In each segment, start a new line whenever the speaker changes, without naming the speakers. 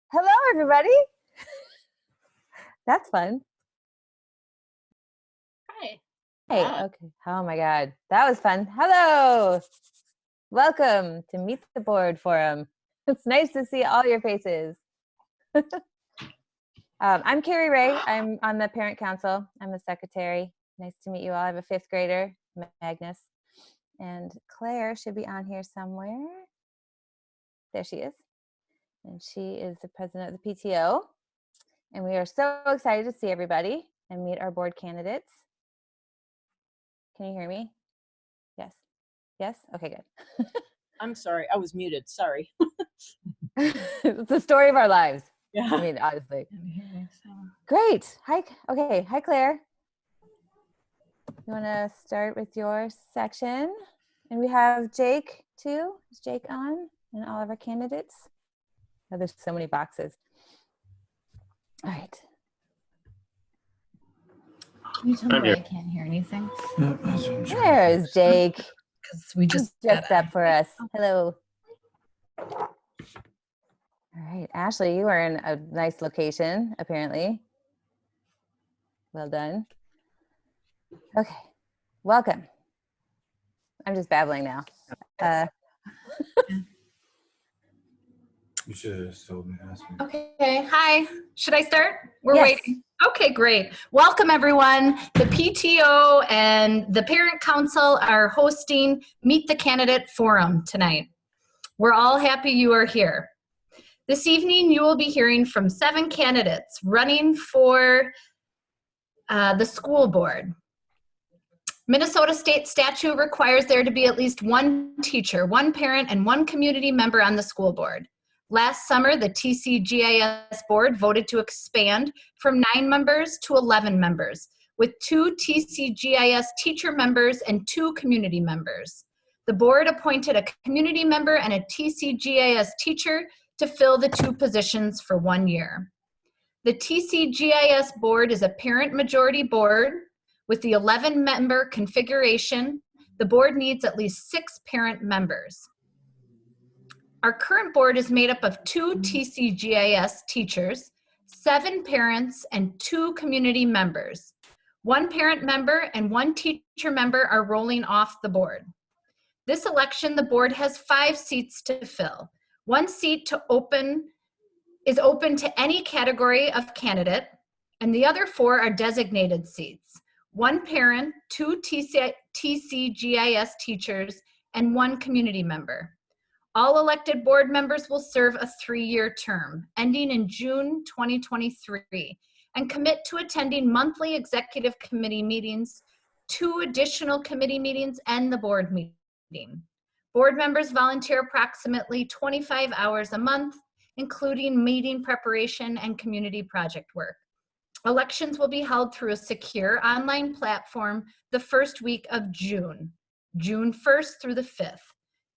Hello, everybody. That's fun.
Hi.
Hey, okay. Oh my God. That was fun. Hello. Welcome to Meet the Board Forum. It's nice to see all your faces. I'm Carrie Ray. I'm on the Parent Council. I'm the secretary. Nice to meet you all. I have a fifth grader, Magnus. And Claire should be on here somewhere. There she is. And she is the president of the PTO. And we are so excited to see everybody and meet our board candidates. Can you hear me? Yes. Yes? Okay, good.
I'm sorry, I was muted. Sorry.
It's the story of our lives.
Yeah.
I mean, honestly. Great. Hi. Okay. Hi, Claire. You want to start with your section? And we have Jake too. Is Jake on? And all of our candidates? Oh, there's so many boxes. All right.
Can you tell me why I can't hear anything?
There's Jake.
Because we just
dressed up for us. Hello. All right, Ashley, you are in a nice location, apparently. Well done. Okay, welcome. I'm just babbling now.
You should have told me, asked me.
Okay, hi. Should I start? We're
Yes.
waiting. Okay, great. Welcome, everyone. The PTO and the Parent Council are hosting Meet the Candidate Forum tonight. We're all happy you are here. This evening, you will be hearing from 7 candidates running for the school board. Minnesota state statute requires there to be at least 1 teacher, 1 parent, and 1 community member on the school board. Last summer, the TCGIS board voted to expand from 9 members to 11 members, with 2 TCGIS teacher members and 2 community members. The board appointed a community member and a TCGIS teacher to fill the 2 positions for 1 year. The TCGIS board is a parent majority board. With the 11-member configuration, the board needs at least 6 parent members. Our current board is made up of 2 TCGIS teachers, 7 parents, and 2 community members. 1 parent member and 1 teacher member are rolling off the board. This election, the board has 5 seats to fill. 1 seat is open to any category of candidate, and the other 4 are designated seats. 1 parent, 2 TCGIS teachers, and 1 community member. All elected board members will serve a 3-year term, ending in June 2023, and commit to attending monthly executive committee meetings, 2 additional committee meetings, and the board meeting. Board members volunteer approximately 25 hours a month, including meeting preparation and community project work. Elections will be held through a secure online platform the first week of June 1st through the 5th.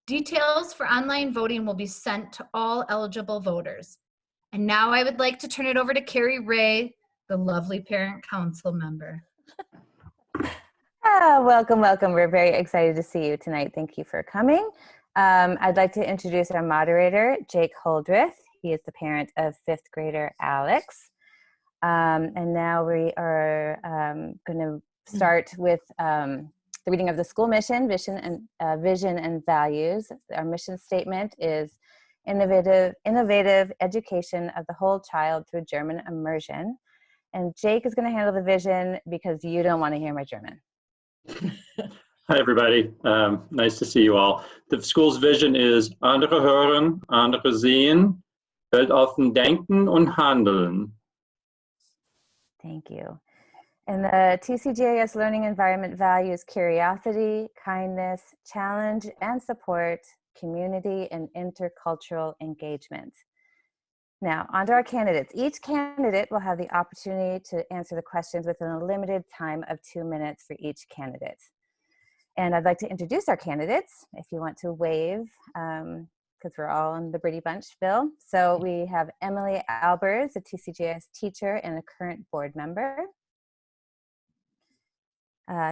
Details for online voting will be sent to all eligible voters. And now I would like to turn it over to Carrie Ray, the lovely Parent Council member.
Welcome, welcome. We're very excited to see you tonight. Thank you for coming. I'd like to introduce our moderator, Jake Holdreth. He is the parent of 5th grader Alex. And now we are going to start with the reading of the school mission, vision and values. Our mission statement is innovative education of the whole child through German immersion. And Jake is going to handle the vision because you don't want to hear my German.
Hi, everybody. Nice to see you all. The school's vision is andere hören, andere sehen, weltoffen denken und handeln.
Thank you. And the TCGIS learning environment values curiosity, kindness, challenge, and support, community, and intercultural engagement. Now, on to our candidates. Each candidate will have the opportunity to answer the questions within a limited time of 2 minutes for each candidate. And I'd like to introduce our candidates, if you want to wave, because we're all in the Brady Bunch, Bill. So we have Emily Albers, a TCGIS teacher and a current board member.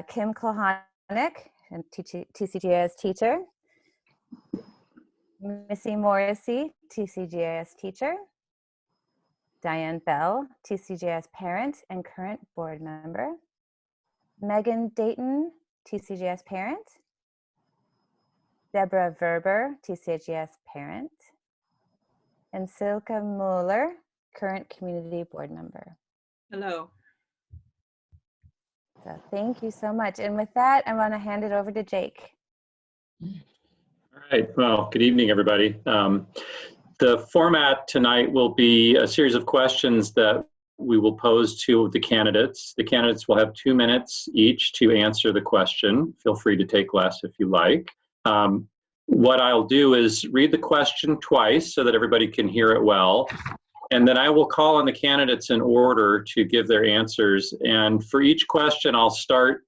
Kim Kalanick, a TCGIS teacher. Missy Morrissey, TCGIS teacher. Diane Bell, TCGIS parent and current board member. Megan Dayton, TCGIS parent. Deb Ferber, TCGIS parent. And Silke Mueller, current community board member.
Hello.
So thank you so much. And with that, I want to hand it over to Jake.
All right. Well, good evening, everybody. The format tonight will be a series of questions that we will pose to the candidates. The candidates will have 2 minutes each to answer the question. Feel free to take less if you like. What I'll do is read the question twice so that everybody can hear it well. And then I will call on the candidates in order to give their answers. And for each question, I'll start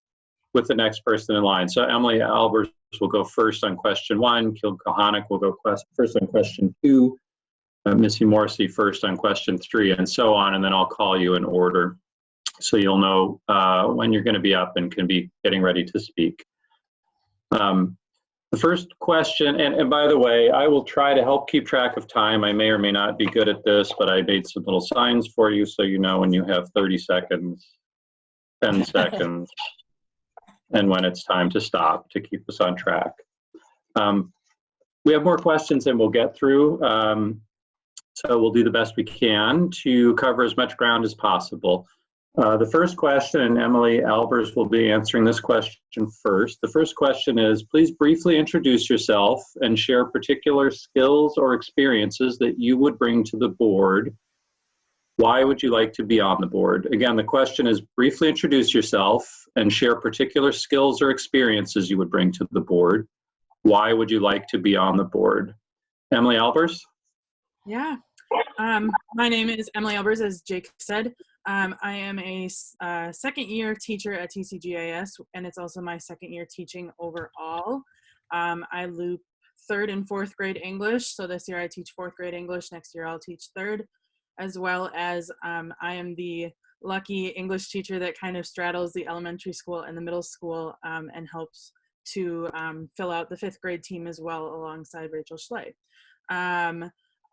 with the next person in line. So Emily Albers will go first on question 1. Kim Kalanick will go first on question 2. Missy Morrissey first on question 3, and so on. And then I'll call you in order so you'll know when you're going to be up and can be getting ready to speak. The first question, and by the way, I will try to help keep track of time. I may or may not be good at this, but I made some little signs for you so you know when you have 30 seconds, 10 seconds, and when it's time to stop to keep us on track. We have more questions than we'll get through, so we'll do the best we can to cover as much ground as possible. The first question, and Emily Albers will be answering this question first. The first question is, please briefly introduce yourself and share particular skills or experiences that you would bring to the board. Why would you like to be on the board? Again, the question is, briefly introduce yourself and share particular skills or experiences you would bring to the board. Why would you like to be on the board? Emily Albers?
Yeah. My name is Emily Albers, as Jake said. I am a second year teacher at TCGIS, and it's also my second year teaching overall. I loop 3rd and 4th grade English, so this year I teach 4th grade English, next year I'll teach 3rd, as well as I am the lucky English teacher that kind of straddles the elementary school and the middle school and helps to fill out the 5th grade team as well alongside Rachel Schley.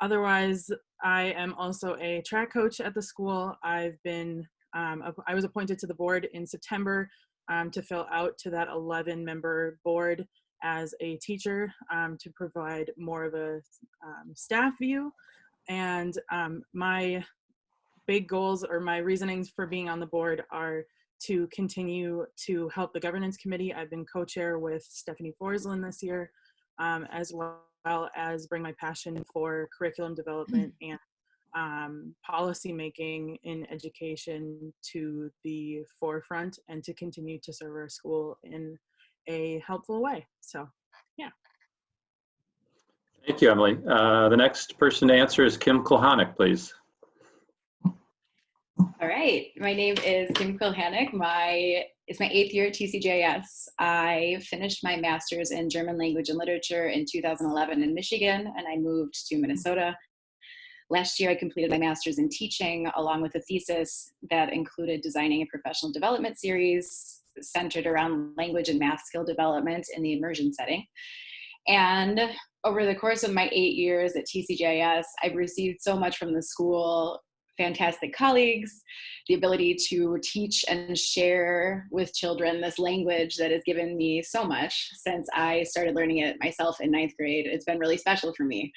Otherwise, I am also a track coach at the school. I was appointed to the board in September to fill out to that 11-member board as a teacher to provide more of a staff view. And my big goals or my reasonings for being on the board are to continue to help the governance committee. I've been co-chair with Stephanie Forslund this year, as well as bring my passion for curriculum development and policy making in education to the forefront and to continue to serve our school in a helpful way. So, yeah.
Thank you, Emily. The next person to answer is Kim Kalanick, please.
All right, my name is Kim Kalanick. It's my 8th year at TCGIS. I finished my master's in German language and literature in 2011 in Michigan, and I moved to Minnesota. Last year, I completed my master's in teaching along with a thesis that included designing a professional development series centered around language and math skill development in the immersion setting. And over the course of my 8 years at TCGIS, I've received so much from the school, fantastic colleagues, the ability to teach and share with children this language that has given me so much since I started learning it myself in 9th grade. It's been really special for me.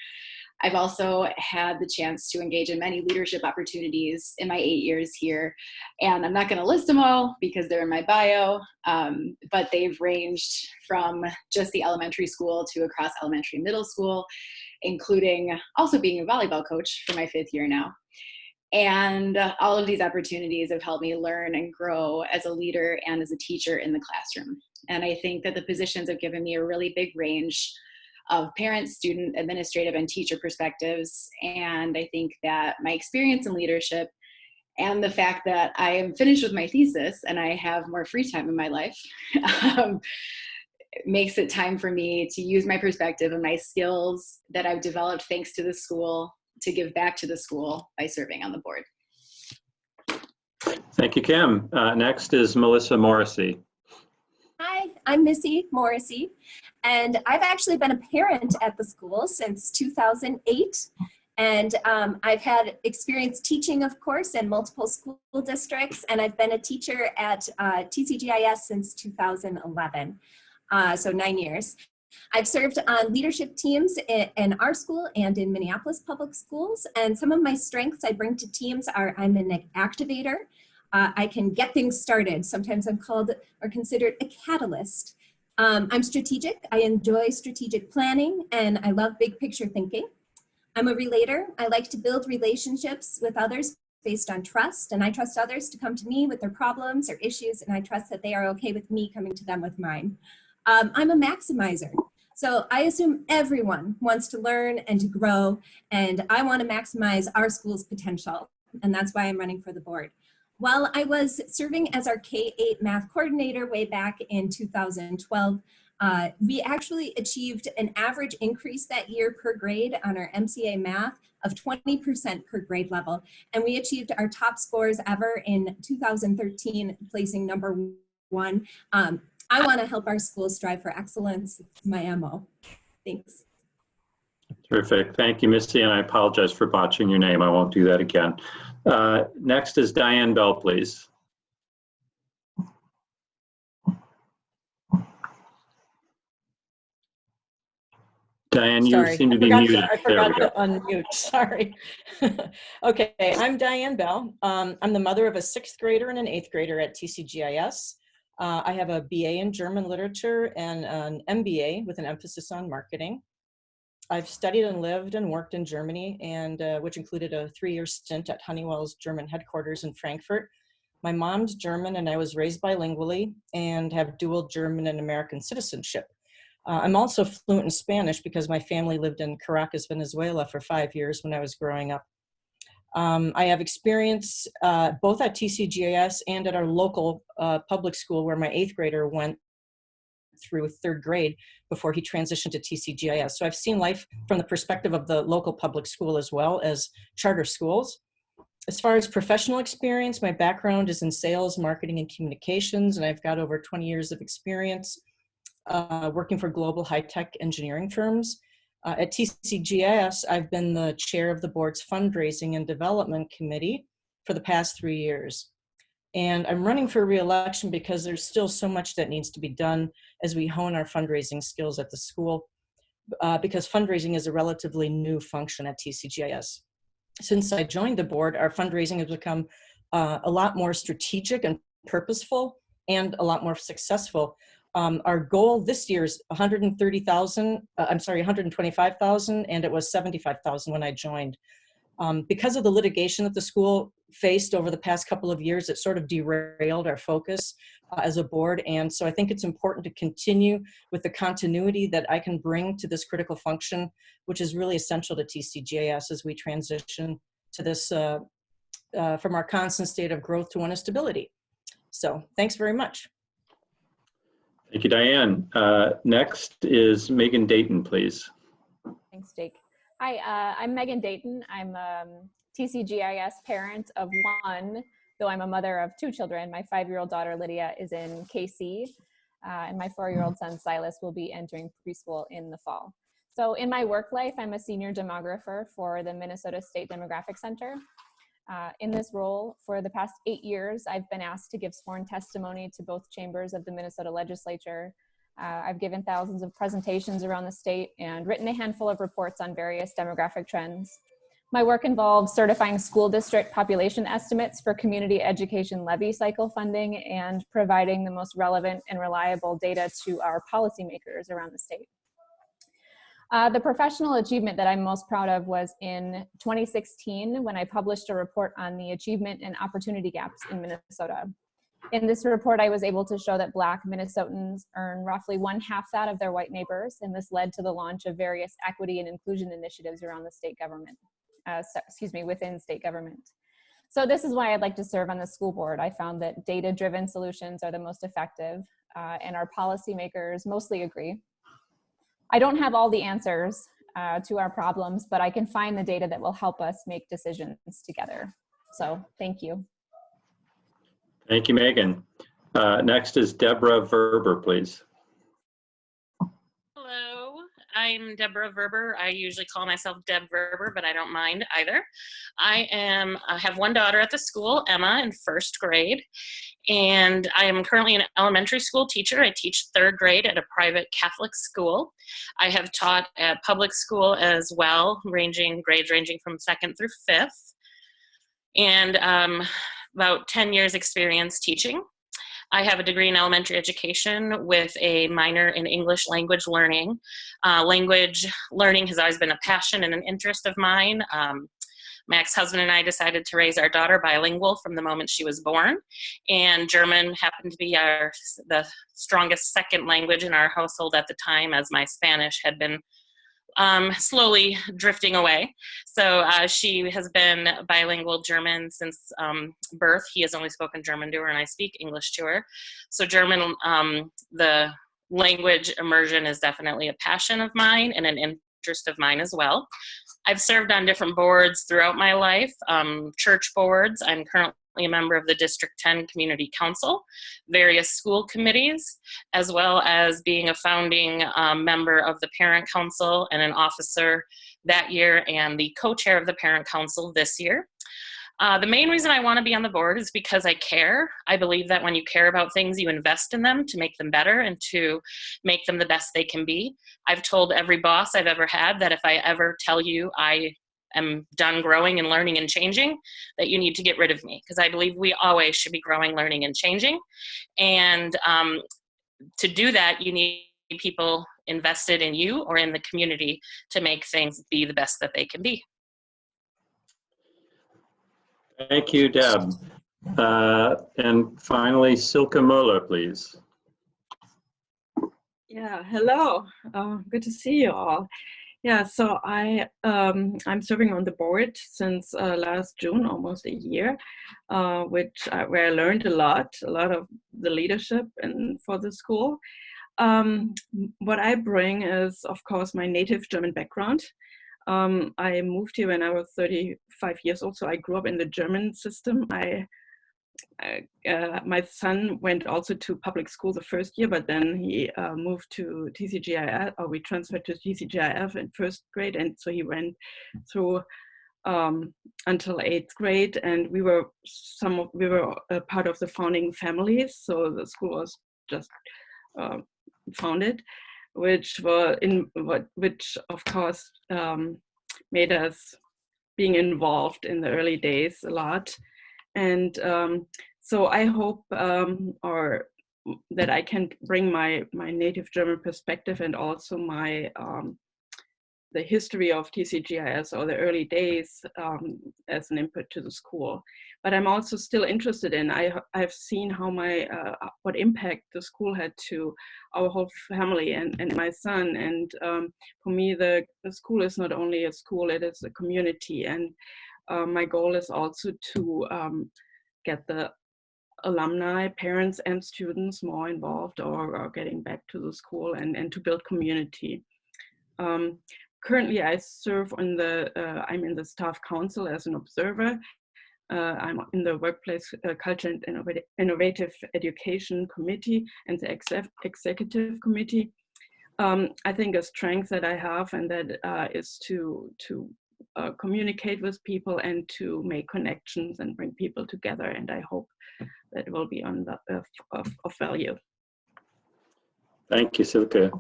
I've also had the chance to engage in many leadership opportunities in my 8 years here. And I'm not going to list them all because they're in my bio, but they've ranged from just the elementary school to across elementary and middle school, including also being a volleyball coach for my 5th year now. And all of these opportunities have helped me learn and grow as a leader and as a teacher in the classroom. And I think that the positions have given me a really big range of parent, student, administrative, and teacher perspectives. And I think that my experience in leadership and the fact that I am finished with my thesis and I have more free time in my life makes it time for me to use my perspective and my skills that I've developed thanks to the school to give back to the school by serving on the board.
Thank you, Kim. Next is Melissa Morrissey.
Hi, I'm Missy Morrissey, and I've actually been a parent at the school since 2008. And I've had experience teaching, of course, in multiple school districts, and I've been a teacher at TCGIS since 2011, so 9 years. I've served on leadership teams in our school and in Minneapolis public schools, and some of my strengths I bring to teams are I'm an activator. I can get things started. Sometimes I'm called or considered a catalyst. I'm strategic. I enjoy strategic planning, and I love big picture thinking. I'm a relator. I like to build relationships with others based on trust, and I trust others to come to me with their problems or issues, and I trust that they are okay with me coming to them with mine. I'm a maximizer. So I assume everyone wants to learn and to grow, and I want to maximize our school's potential, and that's why I'm running for the board. While I was serving as our K-8 math coordinator way back in 2012, we actually achieved an average increase that year per grade on our MCA math of 20% per grade level. And we achieved our top scores ever in 2013, placing #1. I want to help our schools strive for excellence. It's my MO. Thanks.
Terrific. Thank you, Missy, and I apologize for botching your name. I won't do that again. Next is Diane Bell, please. Diane, you
Sorry,
seem to be muted.
I forgot to unmute. Sorry. Okay, I'm Diane Bell. I'm the mother of a 6th grader and an 8th grader at TCGIS. I have a BA in German literature and an MBA with an emphasis on marketing. I've studied and lived and worked in Germany, and which included a 3-year stint at Honeywell's German headquarters in Frankfurt. My mom's German, and I was raised bilingually and have dual German and American citizenship. I'm also fluent in Spanish because my family lived in Caracas, Venezuela for 5 years when I was growing up. I have experience both at TCGIS and at our local public school where my 8th grader went through 3rd grade before he transitioned to TCGIS. So I've seen life from the perspective of the local public school as well as charter schools. As far as professional experience, my background is in sales, marketing, and communications, and I've got over 20 years of experience working for global high-tech engineering firms. At TCGIS, I've been the chair of the board's fundraising and development committee for the past 3 years. And I'm running for re-election because there's still so much that needs to be done as we hone our fundraising skills at the school, because fundraising is a relatively new function at TCGIS. Since I joined the board, our fundraising has become a lot more strategic and purposeful and a lot more successful. Our goal this year is 125,000, and it was 75,000 when I joined. Because of the litigation that the school faced over the past couple of years, it sort of derailed our focus as a board. And so I think it's important to continue with the continuity that I can bring to this critical function, which is really essential to TCGIS as we transition to this from our constant state of growth to one of stability. So thanks very much.
Thank you, Diane. Next is Megan Dayton, please.
Thanks, Jake. Hi, I'm Megan Dayton. I'm a TCGIS parent of 1, though I'm a mother of 2 children. My 5-year-old daughter, Lydia, is in KC, and my 4-year-old son, Silas, will be entering preschool in the fall. So in my work life, I'm a senior demographer for the Minnesota State Demographic Center. In this role, for the past 8 years, I've been asked to give sworn testimony to both chambers of the Minnesota legislature. I've given thousands of presentations around the state and written a handful of reports on various demographic trends. My work involves certifying school district population estimates for community education levy cycle funding and providing the most relevant and reliable data to our policymakers around the state. The professional achievement that I'm most proud of was in 2016 when I published a report on the achievement and opportunity gaps in Minnesota. In this report, I was able to show that Black Minnesotans earn roughly 1/2 that of their white neighbors, and this led to the launch of various equity and inclusion initiatives around the state government, within state government. So this is why I'd like to serve on the school board. I found that data-driven solutions are the most effective, and our policymakers mostly agree. I don't have all the answers to our problems, but I can find the data that will help us make decisions together. So thank you.
Thank you, Megan. Next is Deb Ferber, please.
Hello, I'm Deborah Ferber. I usually call myself Deb Ferber, but I don't mind either. I have one daughter at the school, Emma, in first grade, and I am currently an elementary school teacher. I teach third grade at a private Catholic school. I have taught at public school as well, grades ranging from second through fifth, and about 10 years experience teaching. I have a degree in elementary education with a minor in English language learning. Language learning has always been a passion and an interest of mine. My ex-husband and I decided to raise our daughter bilingual from the moment she was born, and German happened to be the strongest second language in our household at the time, as my Spanish had been slowly drifting away. So she has been bilingual German since birth. He has only spoken German to her, and I speak English to her. So German, the language immersion is definitely a passion of mine and an interest of mine as well. I've served on different boards throughout my life, church boards. I'm currently a member of the District 10 Community Council, various school committees, as well as being a founding member of the Parent Council and an officer that year, and the co-chair of the Parent Council this year. The main reason I want to be on the board is because I care. I believe that when you care about things, you invest in them to make them better and to make them the best they can be. I've told every boss I've ever had that if I ever tell you I am done growing and learning and changing, that you need to get rid of me, because I believe we always should be growing, learning, and changing. And to do that, you need people invested in you or in the community to make things be the best that they can be.
Thank you, Deb. And finally, Silke Muller, please.
Yeah, hello. Good to see you all. Yeah, so I'm serving on the board since last June, almost a year, where I learned a lot of the leadership for the school. What I bring is, of course, my native German background. I moved here when I was 35 years old, so I grew up in the German system. My son went also to public school the first year, but then he moved to TCGIS, or we transferred to TCGIS in first grade, and so he went through until 8th grade, and we were a part of the founding families, so the school was just founded, which of course made us being involved in the early days a lot. And so I hope that I can bring my native German perspective and also the history of TCGIS, or the early days, as an input to the school. But I'm also still interested in, I've seen how what impact the school had to our whole family and my son. And for me, the school is not only a school, it is a community. And my goal is also to get the alumni, parents and students more involved or getting back to the school and to build community. Currently, I serve on I'm in the staff council as an observer. I'm in the workplace culture and innovative education committee and the executive committee. I think a strength that I have, and that is to communicate with people and to make connections and bring people together. And I hope that will be of value.
Thank you, Silke.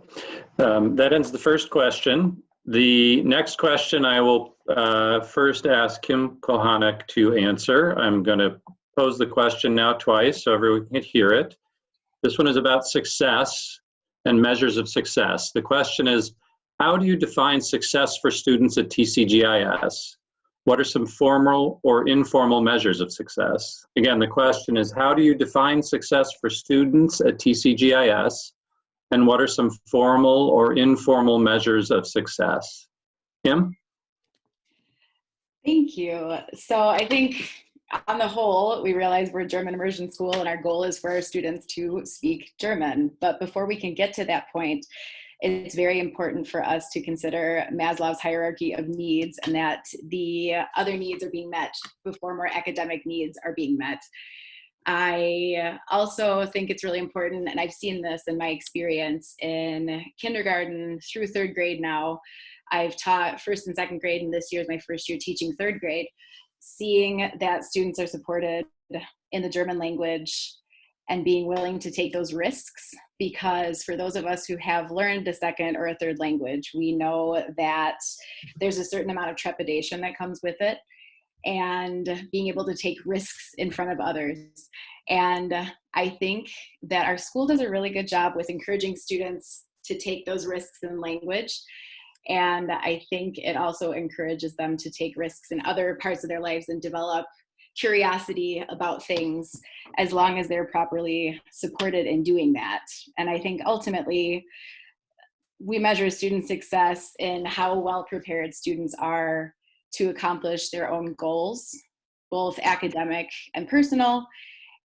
That ends the first question. The next question I will first ask Kim Kalanick to answer. I'm going to pose the question now twice so everyone can hear it. This one is about success and measures of success. The question is, how do you define success for students at TCGIS? What are some formal or informal measures of success? Again, the question is, how do you define success for students at TCGIS? And what are some formal or informal measures of success? Kim?
Thank you. So I think on the whole, we realize we're a German immersion school and our goal is for our students to speak German. But before we can get to that point, it's very important for us to consider Maslow's hierarchy of needs, and that the other needs are being met before more academic needs are being met. I also think it's really important, and I've seen this in my experience in kindergarten through third grade now. I've taught first and second grade, and this year is my first year teaching third grade. Seeing that students are supported in the German language and being willing to take those risks, because for those of us who have learned a second or a third language, we know that there's a certain amount of trepidation that comes with it, and being able to take risks in front of others. And I think that our school does a really good job with encouraging students to take those risks in language. And I think it also encourages them to take risks in other parts of their lives and develop curiosity about things, as long as they're properly supported in doing that. And I think ultimately we measure student success in how well prepared students are to accomplish their own goals, both academic and personal,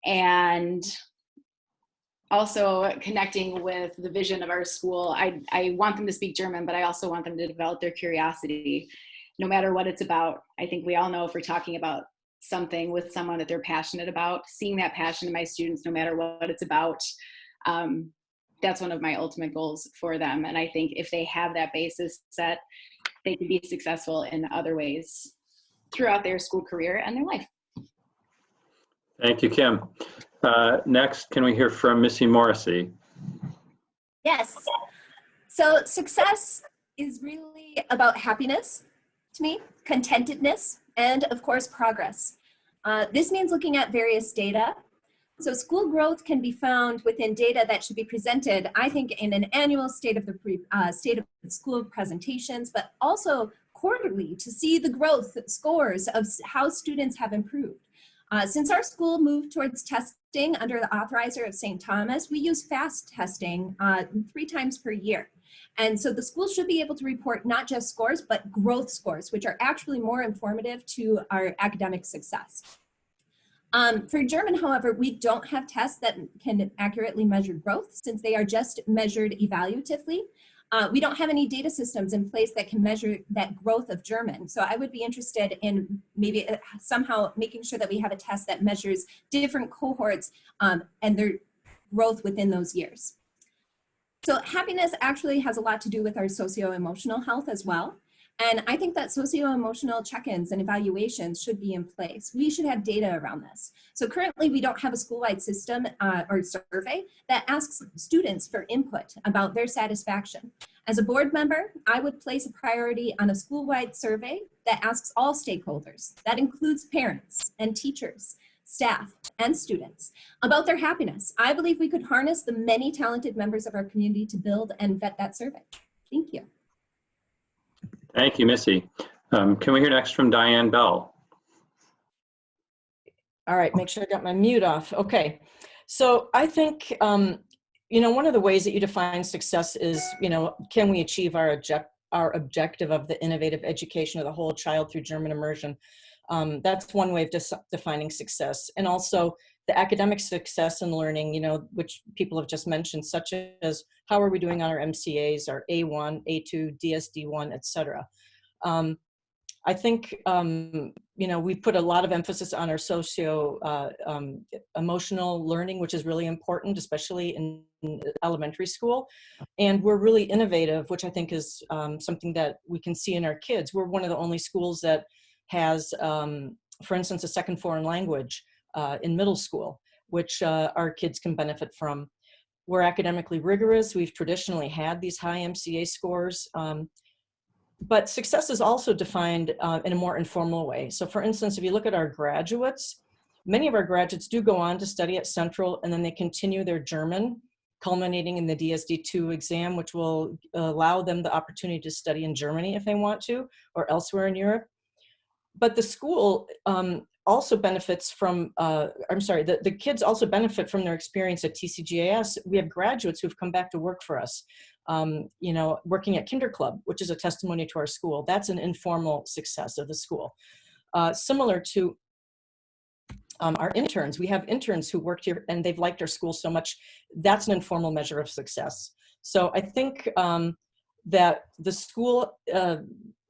and also connecting with the vision of our school. I want them to speak German, but I also want them to develop their curiosity, no matter what it's about. I think we all know if we're talking about something with someone that they're passionate about, seeing that passion in my students, no matter what it's about, that's one of my ultimate goals for them. And I think if they have that basis set, they can be successful in other ways throughout their school career and their life.
Thank you, Kim. Next, can we hear from Missy Morrissey?
Yes. So success is really about happiness to me, contentedness, and of course, progress. This means looking at various data. So school growth can be found within data that should be presented, I think, in an annual state of the school presentations, but also quarterly to see the growth scores of how students have improved. Since our school moved towards testing under the authorizer of St. Thomas, we use fast testing 3 times per year. And so the school should be able to report not just scores, but growth scores, which are actually more informative to our academic success. For German, however, we don't have tests that can accurately measure growth, since they are just measured evaluatively. We don't have any data systems in place that can measure that growth of German. So I would be interested in maybe somehow making sure that we have a test that measures different cohorts and their growth within those years. So happiness actually has a lot to do with our socio-emotional health as well. And I think that socio-emotional check-ins and evaluations should be in place. We should have data around this. So currently we don't have a school-wide system or survey that asks students for input about their satisfaction. As a board member, I would place a priority on a school-wide survey that asks all stakeholders, that includes parents and teachers, staff, and students, about their happiness. I believe we could harness the many talented members of our community to build and vet that survey. Thank you.
Thank you, Missy. Can we hear next from Diane Bell?
All right, make sure I got my mute off. Okay, so I think, you know, one of the ways that you define success is, you know, can we achieve our objective of the innovative education of the whole child through German immersion? That's one way of defining success. And also the academic success and learning, you know, which people have just mentioned, such as how are we doing on our MCAs, our A1, A2, DSD1, et cetera. I think, you know, we put a lot of emphasis on our socio-emotional learning, which is really important, especially in elementary school. And we're really innovative, which I think is something that we can see in our kids. We're one of the only schools that has, for instance, a second foreign language in middle school, which our kids can benefit from. We're academically rigorous. We've traditionally had these high MCA scores. But success is also defined in a more informal way. So for instance, if you look at our graduates, many of our graduates do go on to study at Central, and then they continue their German, culminating in the DSD2 exam, which will allow them the opportunity to study in Germany if they want to, or elsewhere in Europe. But the school also benefits from, the kids also benefit from their experience at TCGIS. We have graduates who've come back to work for us, you know, working at Kinder Club, which is a testimony to our school. That's an informal success of the school. Similar to our interns. We have interns who worked here and they've liked our school so much. That's an informal measure of success. So I think that the school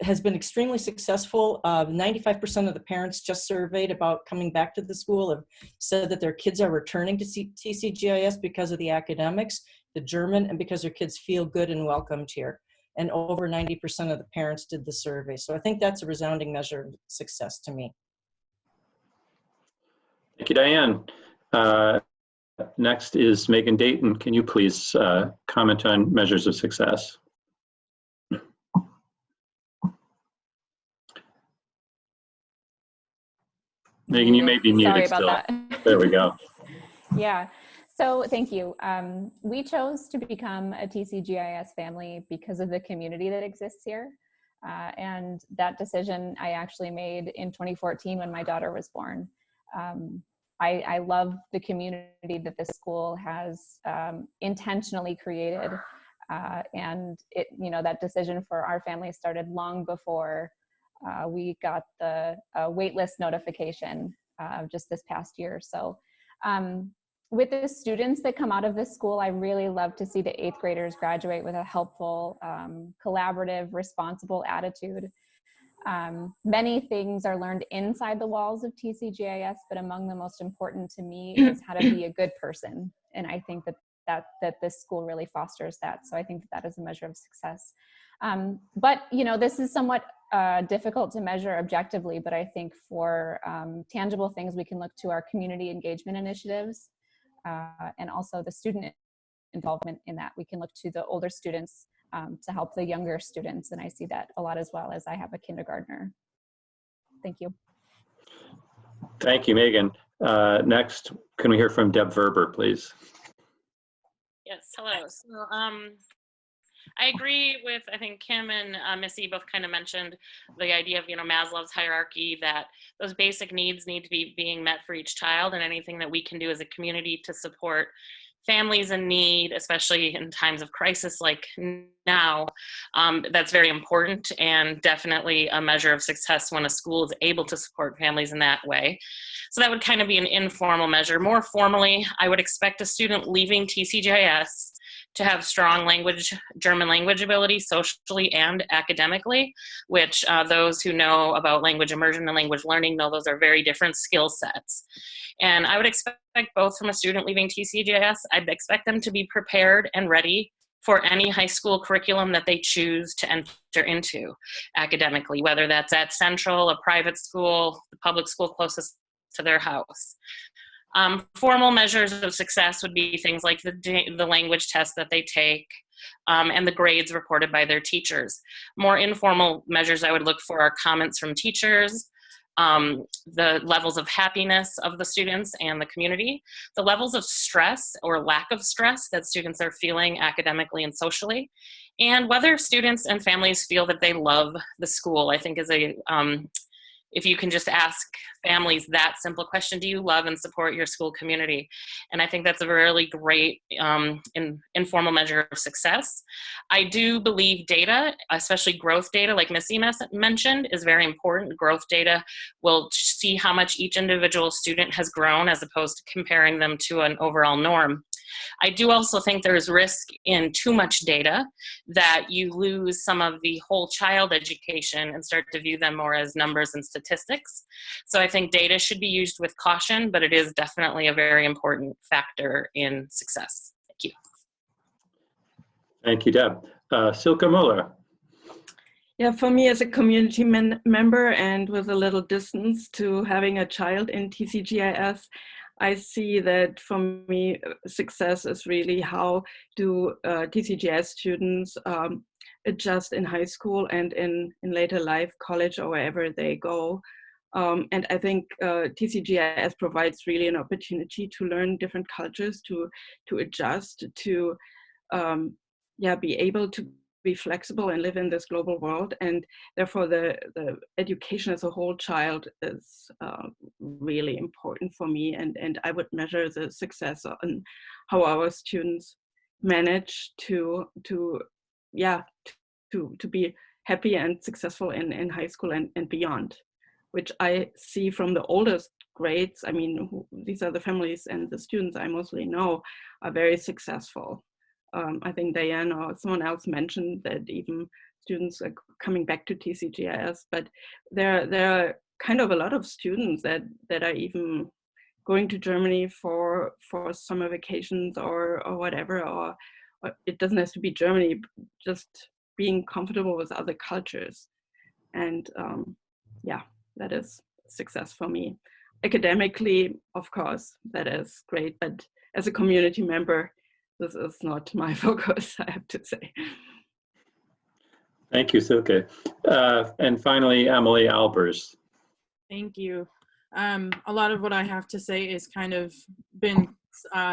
has been extremely successful. 95% of the parents just surveyed about coming back to the school have said that their kids are returning to TCGIS because of the academics, the German, and because their kids feel good and welcomed here. And over 90% of the parents did the survey. So I think that's a resounding measure of success to me.
Thank you, Diane. Next is Megan Dayton. Can you please comment on measures of success? Megan, you may be muted still.
Sorry about that.
There we go.
Yeah, so thank you. We chose to become a TCGIS family because of the community that exists here. And that decision I actually made in 2014 when my daughter was born. I love the community that this school has intentionally created. And it, that decision for our family started long before we got the waitlist notification just this past year. So with the students that come out of this school, I really love to see the 8th graders graduate with a helpful, collaborative, responsible attitude. Many things are learned inside the walls of TCGIS, but among the most important to me is how to be a good person. And I think that this school really fosters that. So I think that is a measure of success. But this is somewhat difficult to measure objectively, but I think for tangible things, we can look to our community engagement initiatives and also the student involvement in that. We can look to the older students to help the younger students, and I see that a lot as well, as I have a kindergartner. Thank you.
Thank you, Megan. Next, can we hear from Deb Ferber, please?
Yes, hello. So I agree with, I think Kim and Missy both kind of mentioned the idea of, Maslow's hierarchy, that those basic needs need to be being met for each child, and anything that we can do as a community to support families in need, especially in times of crisis like now, that's very important, and definitely a measure of success when a school is able to support families in that way. So that would kind of be an informal measure. More formally, I would expect a student leaving TCGIS to have strong German language ability, socially and academically, which those who know about language immersion and language learning know those are very different skill sets. And I would expect both from a student leaving TCGIS, I'd expect them to be prepared and ready for any high school curriculum that they choose to enter into academically, whether that's at Central, a private school, the public school closest to their house. Formal measures of success would be things like the language test that they take and the grades reported by their teachers. More informal measures I would look for are comments from teachers, the levels of happiness of the students and the community, the levels of stress or lack of stress that students are feeling academically and socially, and whether students and families feel that they love the school. I think is if you can just ask families that simple question, do you love and support your school community? And I think that's a really great informal measure of success. I do believe data, especially growth data, like Missy mentioned, is very important. Growth data will see how much each individual student has grown as opposed to comparing them to an overall norm. I do also think there's risk in too much data, that you lose some of the whole child education and start to view them more as numbers and statistics. So I think data should be used with caution, but it is definitely a very important factor in success. Thank you.
Thank you, Deb. Silke Muller.
Yeah, for me as a community member and with a little distance to having a child in TCGIS, I see that for me, success is really how do TCGIS students adjust in high school and in later life, college, or wherever they go. And I think TCGIS provides really an opportunity to learn different cultures, to adjust, to be able to be flexible and live in this global world. And therefore the education as a whole child is really important for me, and I would measure the success on how our students manage to be happy and successful in high school and beyond, which I see from the oldest grades. I mean, these are the families and the students I mostly know are very successful. I think Diane or someone else mentioned that even students are coming back to TCGIS, but there are kind of a lot of students that are even going to Germany for summer vacations or whatever, or it doesn't have to be Germany, just being comfortable with other cultures. And yeah, that is success for me. Academically, of course, that is great, but as a community member, this is not my focus, I have to say.
Thank you, Silke. And finally, Emily Albers.
Thank you. A lot of what I have to say is kind of been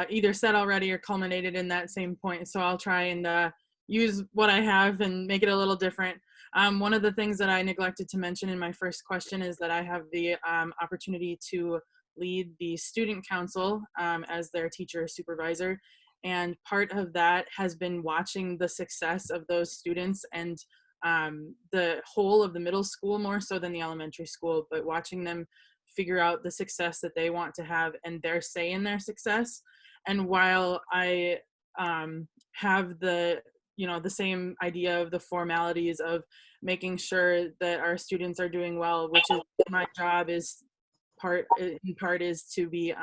either said already or culminated in that same point. So I'll try and use what I have and make it a little different. One of the things that I neglected to mention in my first question is that I have the opportunity to lead the student council as their teacher supervisor. And part of that has been watching the success of those students and the whole of the middle school more so than the elementary school, but watching them figure out the success that they want to have and their say in their success. And while I have the same idea of the formalities of making sure that our students are doing well, which is my job is in part is to be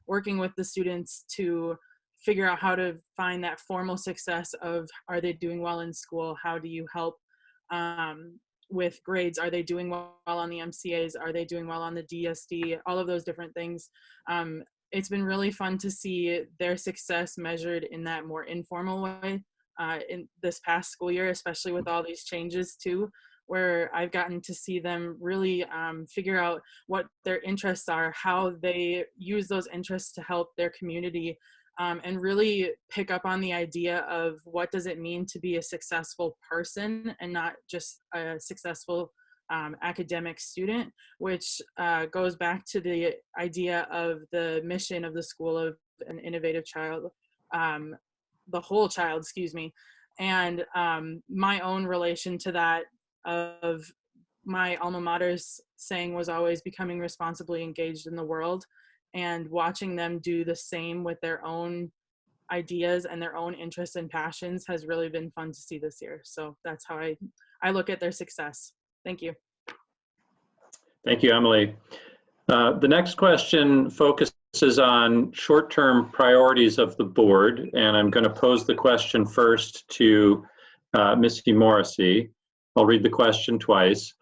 working with the students to figure out how to find that formal success of, are they doing well in school? How do you help with grades? Are they doing well on the MCAs? Are they doing well on the DSD? All of those different things. It's been really fun to see their success measured in that more informal way in this past school year, especially with all these changes too, where I've gotten to see them really figure out what their interests are, how they use those interests to help their community, and really pick up on the idea of what does it mean to be a successful person and not just a successful academic student, which goes back to the idea of the mission of the School of an Innovative Child, the whole child, excuse me, and my own relation to that of my alma mater's saying was always becoming responsibly engaged in the world, and watching them do the same with their own ideas and their own interests and passions has really been fun to see this year. So that's how I look at their success. Thank you.
Thank you, Emily. The next question focuses on short-term priorities of the board, and I'm going to pose the question first to Missy Morrissey. I'll read the question twice.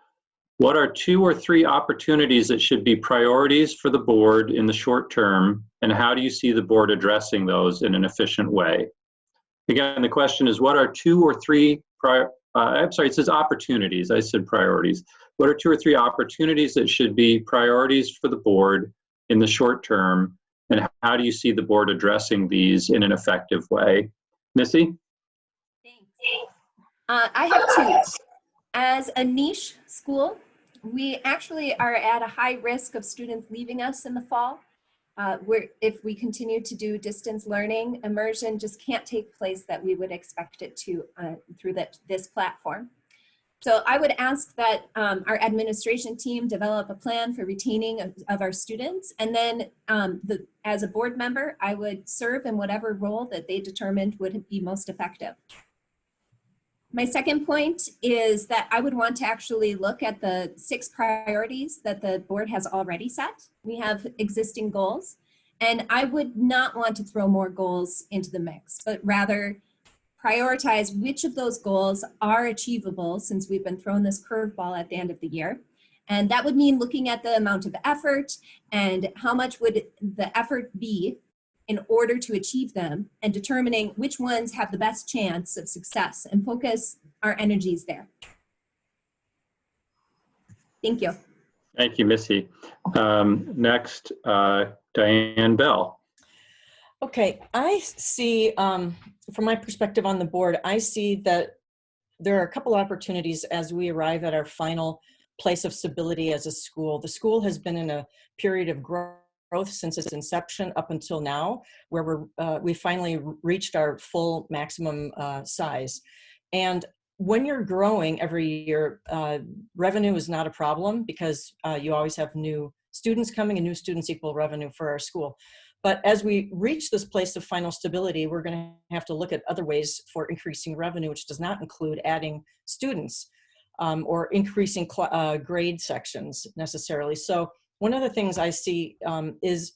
What are 2 or 3 opportunities that should be priorities for the board in the short term, and how do you see the board addressing those in an efficient way? Again, the question is, what are 2 or 3 it says opportunities. I said priorities. What are 2 or 3 opportunities that should be priorities for the board in the short term, and how do you see the board addressing these in an effective way? Missy?
Thanks. I have 2. As a niche school, we actually are at a high risk of students leaving us in the fall. If we continue to do distance learning, immersion just can't take place that we would expect it to through this platform. So I would ask that our administration team develop a plan for retaining of our students, and then as a board member, I would serve in whatever role that they determined would be most effective. My second point is that I would want to actually look at the 6 priorities that the board has already set. We have existing goals, and I would not want to throw more goals into the mix, but rather prioritize which of those goals are achievable, since we've been thrown this curveball at the end of the year. And that would mean looking at the amount of effort and how much would the effort be in order to achieve them, and determining which ones have the best chance of success, and focus our energies there. Thank you.
Thank you, Missy. Next, Diane Bell.
Okay, I see, from my perspective on the board, I see that there are a couple opportunities as we arrive at our final place of stability as a school. The school has been in a period of growth since its inception up until now, where we finally reached our full maximum size. And when you're growing every year, revenue is not a problem, because you always have new students coming, and new students equal revenue for our school. But as we reach this place of final stability, we're going to have to look at other ways for increasing revenue, which does not include adding students or increasing grade sections necessarily. So one of the things I see is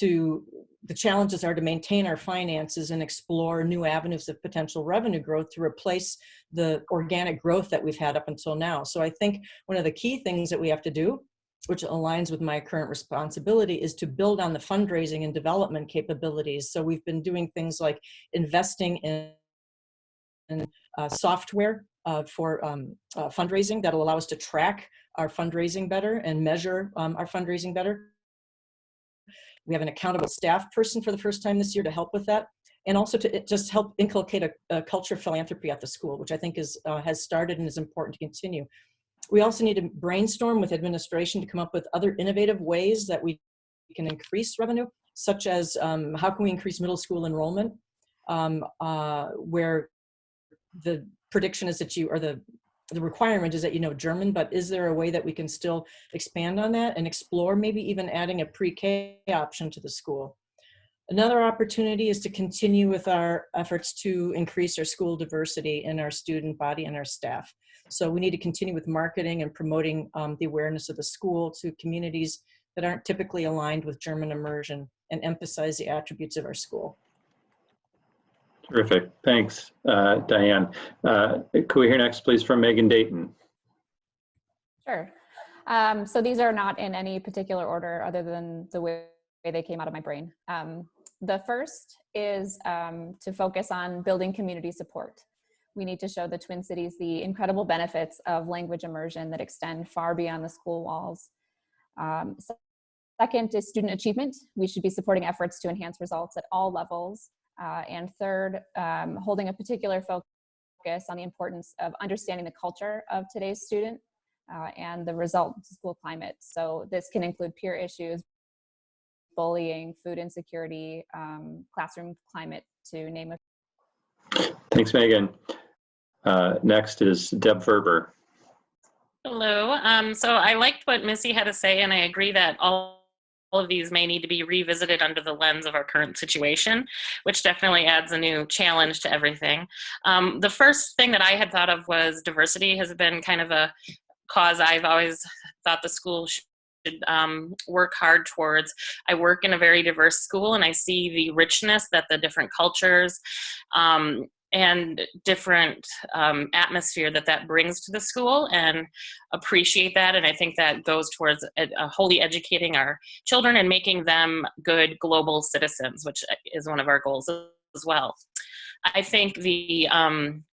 the challenges are to maintain our finances and explore new avenues of potential revenue growth to replace the organic growth that we've had up until now. So I think one of the key things that we have to do, which aligns with my current responsibility, is to build on the fundraising and development capabilities. So we've been doing things like investing in software for fundraising that'll allow us to track our fundraising better and measure our fundraising better. We have an accountable staff person for the first time this year to help with that, and also to just help inculcate a culture of philanthropy at the school, which I think has started and is important to continue. We also need to brainstorm with administration to come up with other innovative ways that we can increase revenue, such as how can we increase middle school enrollment, where the prediction is that the requirement is that you know German, but is there a way that we can still expand on that and explore maybe even adding a pre-K option to the school? Another opportunity is to continue with our efforts to increase our school diversity in our student body and our staff. So we need to continue with marketing and promoting the awareness of the school to communities that aren't typically aligned with German immersion and emphasize the attributes of our school.
Terrific. Thanks, Diane. Could we hear next, please, from Megan Dayton?
Sure. So these are not in any particular order other than the way they came out of my brain. The first is to focus on building community support. We need to show the Twin Cities the incredible benefits of language immersion that extend far beyond the school walls. Second is student achievement. We should be supporting efforts to enhance results at all levels. And third, holding a particular focus on the importance of understanding the culture of today's student and the result of school climate. So this can include peer issues, bullying, food insecurity, classroom climate, to name a few.
Thanks, Megan. Next is Deb Ferber.
Hello. So I liked what Missy had to say, and I agree that all of these may need to be revisited under the lens of our current situation, which definitely adds a new challenge to everything. The first thing that I had thought of was diversity has been kind of a cause I've always thought the school should work hard towards. I work in a very diverse school, and I see the richness that the different cultures and different atmosphere that brings to the school, and appreciate that. And I think that goes towards wholly educating our children and making them good global citizens, which is one of our goals as well. I think the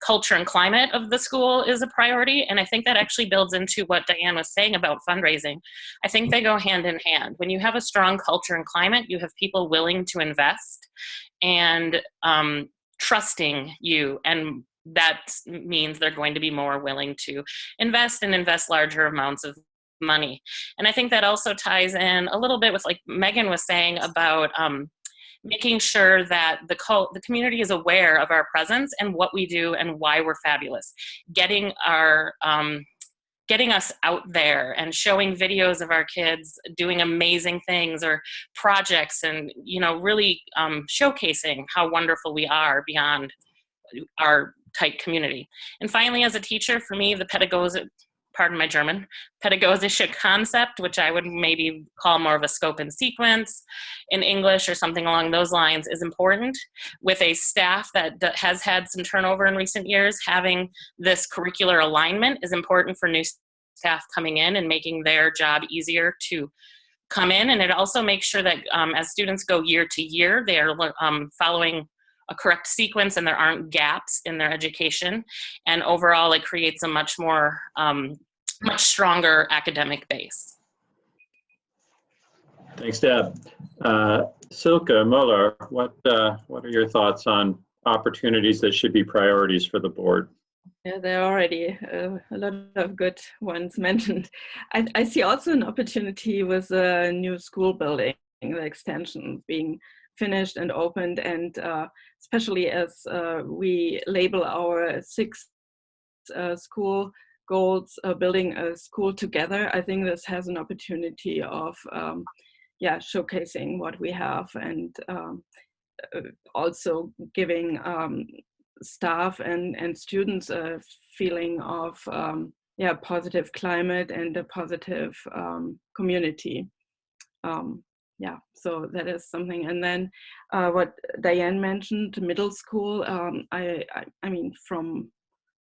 culture and climate of the school is a priority, and I think that actually builds into what Diane was saying about fundraising. I think they go hand in hand. When you have a strong culture and climate, you have people willing to invest and trusting you, and that means they're going to be more willing to invest and invest larger amounts of money. And I think that also ties in a little bit with, like Megan was saying, about making sure that the community is aware of our presence and what we do and why we're fabulous. Getting us out there and showing videos of our kids doing amazing things or projects, and really showcasing how wonderful we are beyond our tight community. And finally, as a teacher, for me, the pedagogic concept, which I would maybe call more of a scope and sequence in English or something along those lines, is important. With a staff that has had some turnover in recent years, having this curricular alignment is important for new staff coming in and making their job easier to come in. And it also makes sure that as students go year to year, they are following a correct sequence and there aren't gaps in their education. And overall, it creates a much more, much stronger academic base.
Thanks, Deb. Silke Muller, what are your thoughts on opportunities that should be priorities for the board?
Yeah, there are already a lot of good ones mentioned. I see also an opportunity with a new school building, the extension being finished and opened, and especially as we label our 6 school goals, building a school together. I think this has an opportunity of yeah, showcasing what we have, and also giving staff and students a feeling of yeah, positive climate and a positive community. Yeah, so that is something. And then what Diane mentioned, middle school, I mean, from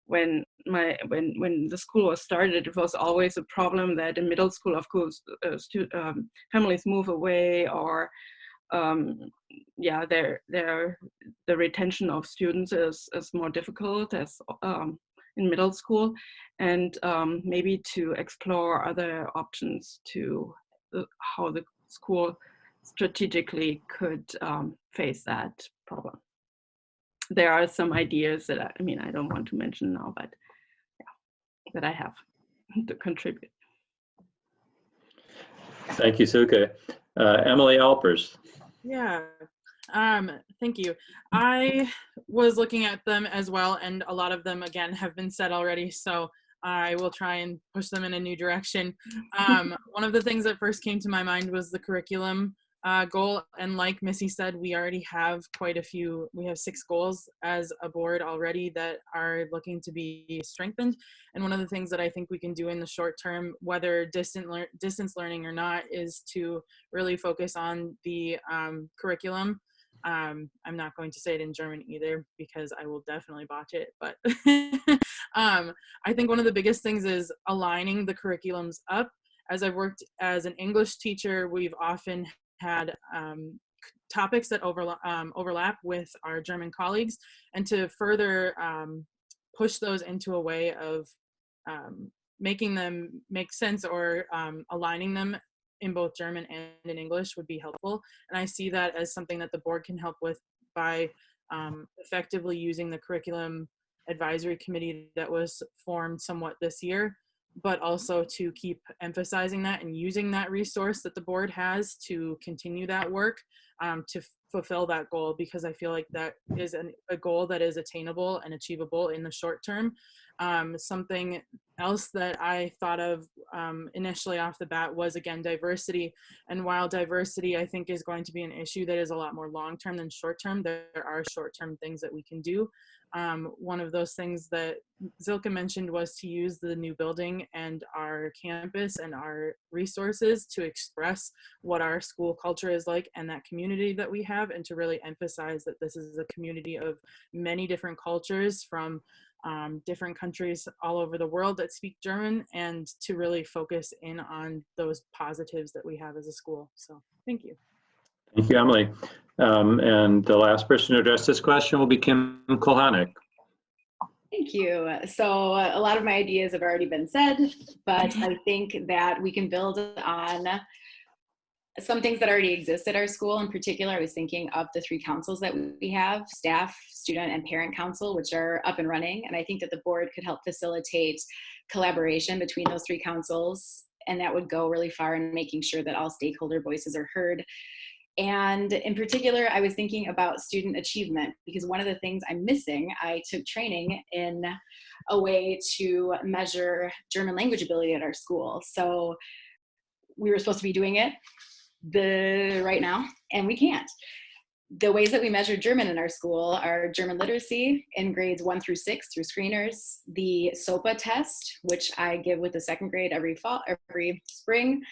when the school was started, it was always a problem that in middle school, of course, families move away, or yeah, the retention of students is more difficult as in middle school, and maybe to explore other options to how the school strategically could face that problem. There are some ideas that I mean, I don't want to mention now, but yeah, that I have to contribute.
Thank you, Suke. Emily Albers.
Yeah, thank you. I was looking at them as well, and a lot of them, again, have been said already, so I will try and push them in a new direction. One of the things that first came to my mind was the curriculum goal, and like Missy said, we already have quite a few. We have 6 goals as a board already that are looking to be strengthened, and one of the things that I think we can do in the short term, whether distance learning or not, is to really focus on the curriculum. I'm not going to say it in German either because I will definitely botch it, but I think one of the biggest things is aligning the curriculums up. As I've worked as an English teacher, we've often had topics that overlap with our German colleagues, and to further push those into a way of making them make sense, or aligning them in both German and in English would be helpful. And I see that as something that the board can help with by effectively using the curriculum advisory committee that was formed somewhat this year, but also to keep emphasizing that and using that resource that the board has to continue that work to fulfill that goal, because I feel like that is a goal that is attainable and achievable in the short term. Something else that I thought of initially off the bat was, again, diversity. And while diversity, I think, is going to be an issue that is a lot more long-term than short-term, there are short-term things that we can do. One of those things that Zilke mentioned was to use the new building and our campus and our resources to express what our school culture is like and that community that we have, and to really emphasize that this is a community of many different cultures from different countries all over the world that speak German, and to really focus in on those positives that we have as a school. So thank you.
Thank you, Emily. And the last person to address this question will be Kim Kalanick.
Thank you. So a lot of my ideas have already been said, but I think that we can build on some things that already exist at our school. In particular, I was thinking of the 3 councils that we have: staff, student, and parent council, which are up and running. And I think that the board could help facilitate collaboration between those 3 councils, and that would go really far in making sure that all stakeholder voices are heard. And in particular, I was thinking about student achievement, because one of the things I'm missing, I took training in a way to measure German language ability at our school. So we were supposed to be doing it right now, and we can't. The ways that we measure German in our school are German literacy in grades 1 through 6 through screeners, the SOPA test, which I give with the 2nd grade every spring,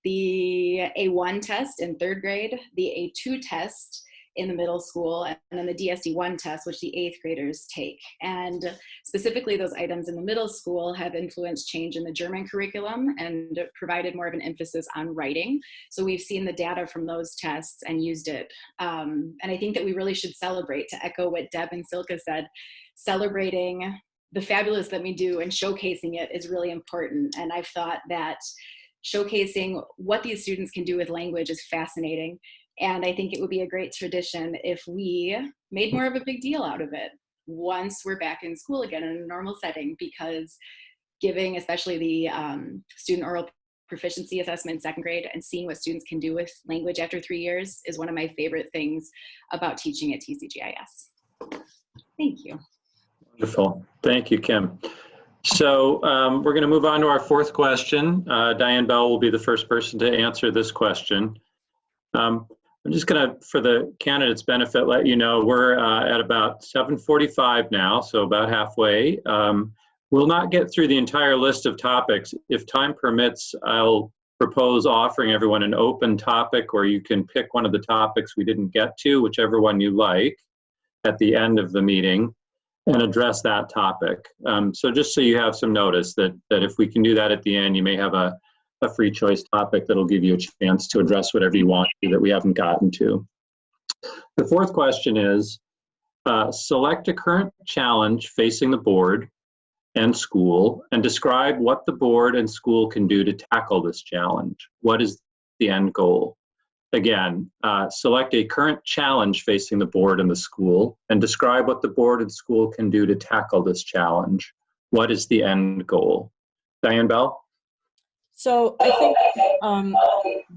the A1 test in 3rd grade, the A2 test in the middle school, and then the DSD1 test, which the 8th graders take. And specifically, those items in the middle school have influenced change in the German curriculum and provided more of an emphasis on writing. So we've seen the data from those tests and used it. And I think that we really should celebrate, to echo what Deb and Silke said, celebrating the fabulous that we do and showcasing it is really important. And I've thought that showcasing what these students can do with language is fascinating. And I think it would be a great tradition if we made more of a big deal out of it once we're back in school again in a normal setting, because giving especially the student oral proficiency assessment in 2nd grade and seeing what students can do with language after 3 years is one of my favorite things about teaching at TCGIS. Thank you.
Wonderful. Thank you, Kim. So we're going to move on to our 4th question. Diane Bell will be the first person to answer this question. I'm just going to, for the candidates' benefit, let you know we're at about 7:45 now, so about halfway. We'll not get through the entire list of topics. If time permits, I'll propose offering everyone an open topic where you can pick one of the topics we didn't get to, whichever one you like, at the end of the meeting, and address that topic. So just so you have some notice that if we can do that at the end, you may have a free choice topic that'll give you a chance to address whatever you want to that we haven't gotten to. The fourth question is, select a current challenge facing the board and school and describe what the board and school can do to tackle this challenge. What is the end goal? Again, select a current challenge facing the board and the school and describe what the board and school can do to tackle this challenge. What is the end goal? Diane Bell?
So I think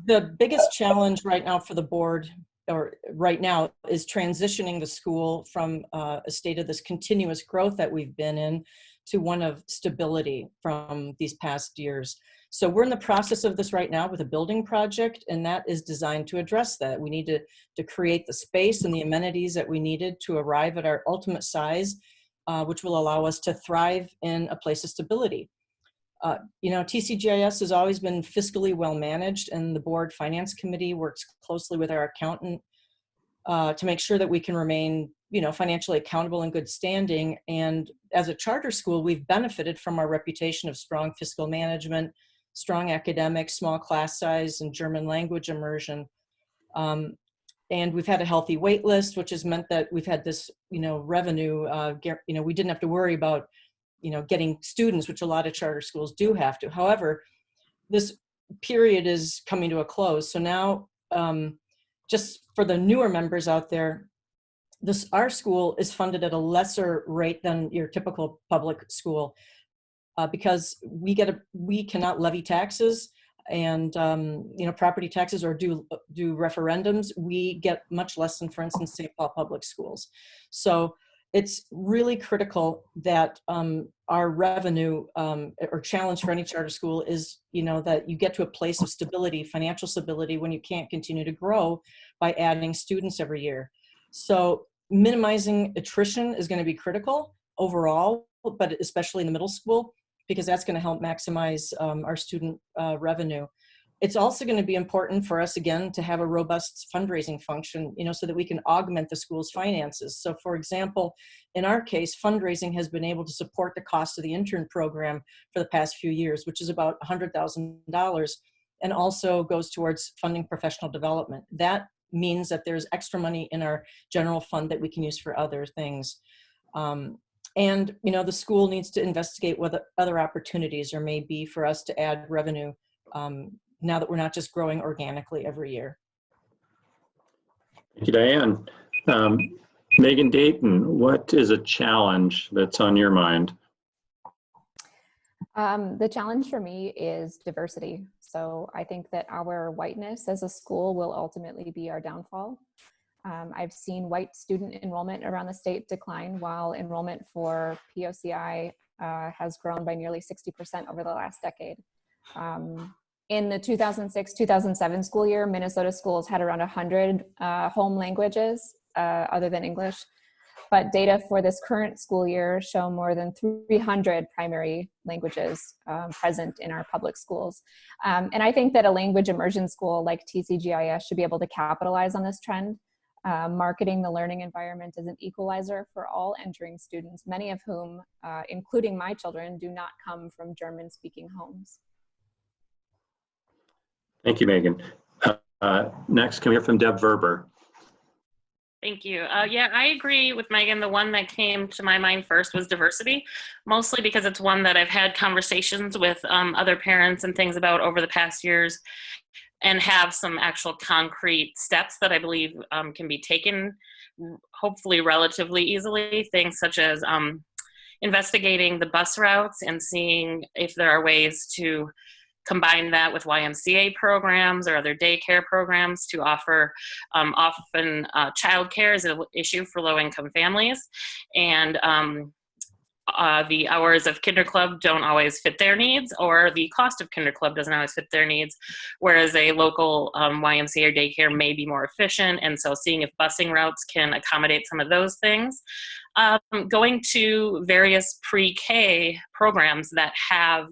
the biggest challenge right now for the board, or right now, is transitioning the school from a state of this continuous growth that we've been in to one of stability from these past years. So we're in the process of this right now with a building project, and that is designed to address that. We need to create the space and the amenities that we needed to arrive at our ultimate size, which will allow us to thrive in a place of stability. You know, TCGIS has always been fiscally well managed, and the board finance committee works closely with our accountant to make sure that we can remain, you know, financially accountable and good standing. And as a charter school, we've benefited from our reputation of strong fiscal management, strong academics, small class size, and German language immersion. And we've had a healthy wait list, which has meant that we've had this, you know, revenue, you know, we didn't have to worry about, you know, getting students, which a lot of charter schools do have to. However, this period is coming to a close. So now, just for the newer members out there, our school is funded at a lesser rate than your typical public school because we cannot levy taxes and you know, property taxes or do referendums. We get much less than, for instance, St. Paul Public Schools. So it's really critical that our revenue or challenge for any charter school is, you know, that you get to a place of stability, financial stability, when you can't continue to grow by adding students every year. So minimizing attrition is going to be critical overall, but especially in the middle school, because that's going to help maximize our student revenue. It's also going to be important for us, again, to have a robust fundraising function, you know, so that we can augment the school's finances. So, for example, in our case, fundraising has been able to support the cost of the intern program for the past few years, which is about $100,000, and also goes towards funding professional development. That means that there's extra money in our general fund that we can use for other things. And, you know, the school needs to investigate what other opportunities there may be for us to add revenue now that we're not just growing organically every year.
Thank you, Diane. Megan Dayton, what is a challenge that's on your mind?
The challenge for me is diversity. So I think that our whiteness as a school will ultimately be our downfall. I've seen white student enrollment around the state decline while enrollment for POCI has grown by nearly 60% over the last decade. In the 2006-2007 school year, Minnesota schools had around 100 home languages other than English. But data for this current school year show more than 300 primary languages present in our public schools. And I think that a language immersion school like TCGIS should be able to capitalize on this trend, marketing the learning environment as an equalizer for all entering students, many of whom, including my children, do not come from German-speaking homes.
Thank you, Megan. Next, can we hear from Deb Ferber?
Thank you. Yeah, I agree with Megan. The one that came to my mind first was diversity, mostly because it's one that I've had conversations with other parents and things about over the past years, and have some actual concrete steps that I believe can be taken, hopefully relatively easily. Things such as investigating the bus routes and seeing if there are ways to combine that with YMCA programs or other daycare programs to offer. Often childcare is an issue for low-income families, and the hours of kinder club don't always fit their needs, or the cost of kinder club doesn't always fit their needs, whereas a local YMCA or daycare may be more efficient. And so seeing if busing routes can accommodate some of those things. Going to various pre-K programs that have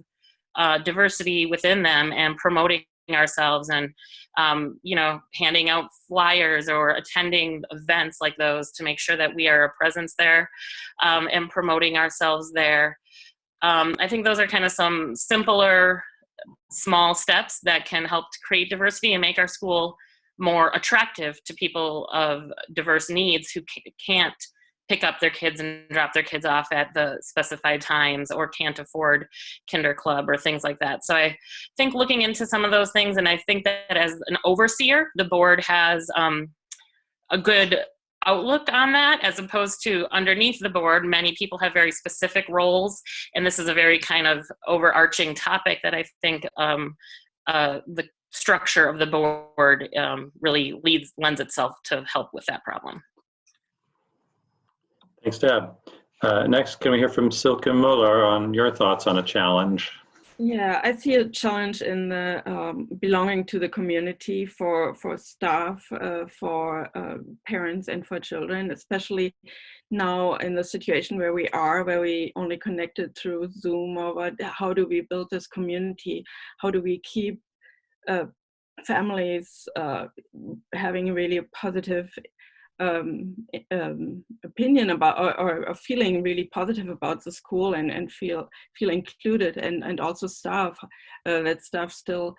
diversity within them and promoting ourselves and handing out flyers or attending events like those to make sure that we are a presence there, and promoting ourselves there. I think those are kind of some simpler, small steps that can help to create diversity and make our school more attractive to people of diverse needs who can't pick up their kids and drop their kids off at the specified times or can't afford kinder club or things like that. So I think looking into some of those things, and I think that as an overseer, the board has a good outlook on that, as opposed to underneath the board, many people have very specific roles, and this is a very kind of overarching topic that I think the structure of the board really lends itself to help with that problem.
Thanks, Deb. Next, can we hear from Silke Muller on your thoughts on a challenge?
Yeah, I see a challenge in the belonging to the community for staff, for parents, and for children, especially now in the situation where we are, where we only connected through Zoom, or how do we build this community? How do we keep families having really a positive opinion about, or feeling really positive about the school and feel included, and also staff, that staff still,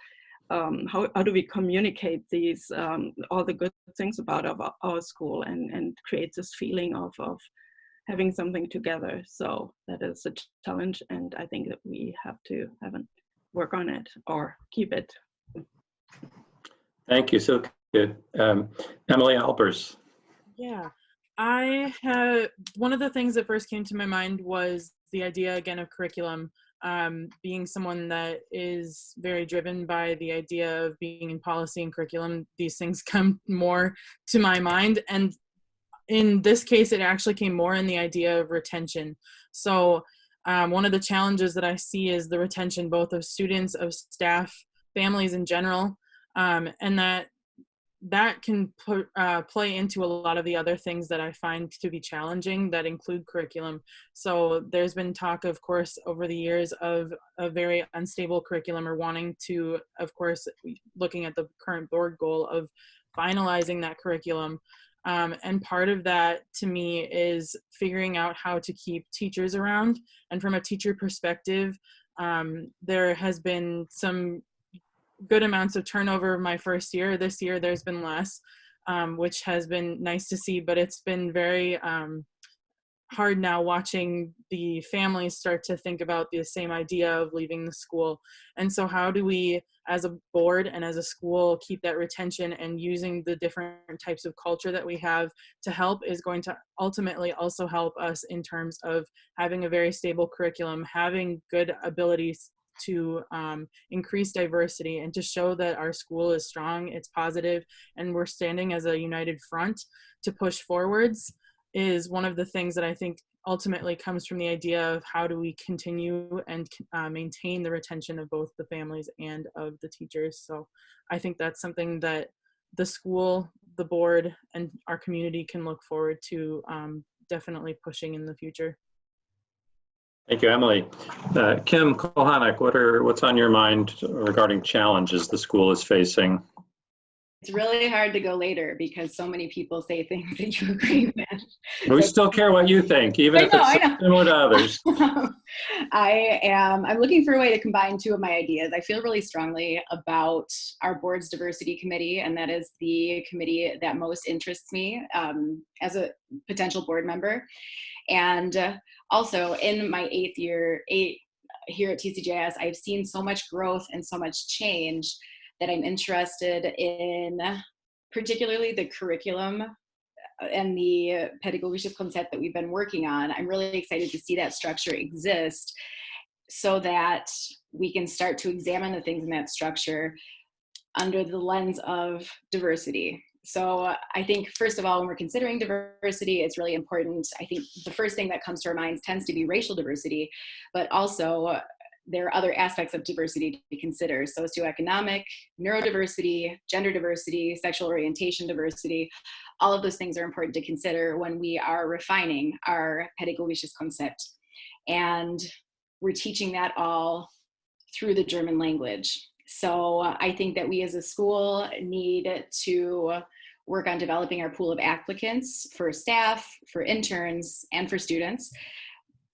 how do we communicate these all the good things about our school and create this feeling of having something together. So that is a challenge, and I think that we have to work on it or keep it.
Thank you. So good. Emily Albers.
Yeah, one of the things that first came to my mind was the idea again of curriculum. Being someone that is very driven by the idea of being in policy and curriculum, these things come more to my mind. And in this case, it actually came more in the idea of retention. So one of the challenges that I see is the retention both of students, of staff, families in general, and that can play into a lot of the other things that I find to be challenging that include curriculum. So there's been talk, of course, over the years of a very unstable curriculum, or wanting to, of course, looking at the current board goal of finalizing that curriculum. And part of that to me is figuring out how to keep teachers around. And from a teacher perspective, there has been some good amounts of turnover my first year. This year there's been less, which has been nice to see, but it's been very hard now watching the families start to think about the same idea of leaving the school. And so how do we as a board and as a school keep that retention, and using the different types of culture that we have to help is going to ultimately also help us in terms of having a very stable curriculum, having good abilities to increase diversity, and to show that our school is strong, it's positive, and we're standing as a united front to push forwards, is one of the things that I think ultimately comes from the idea of how do we continue and maintain the retention of both the families and of the teachers. So I think that's something that the school, the board, and our community can look forward to definitely pushing in the future.
Thank you, Emily. Kim Kalanick, what's on your mind regarding challenges the school is facing?
It's really hard to go later because so many people say things that you agree with.
We still care what you think, even if it's similar to others.
I'm looking for a way to combine two of my ideas. I feel really strongly about our board's diversity committee, and that is the committee that most interests me as a potential board member. And also in my 8th year here at TCGIS, I've seen so much growth and so much change that I'm interested in, particularly the curriculum and the pedagogisches concept that we've been working on. I'm really excited to see that structure exist so that we can start to examine the things in that structure under the lens of diversity. So I think, first of all, when we're considering diversity, it's really important. I think the first thing that comes to our minds tends to be racial diversity, but also there are other aspects of diversity to consider: socioeconomic, neurodiversity, gender diversity, sexual orientation diversity. All of those things are important to consider when we are refining our pädagogisches Konzept. And we're teaching that all through the German language. So I think that we as a school need to work on developing our pool of applicants for staff, for interns, and for students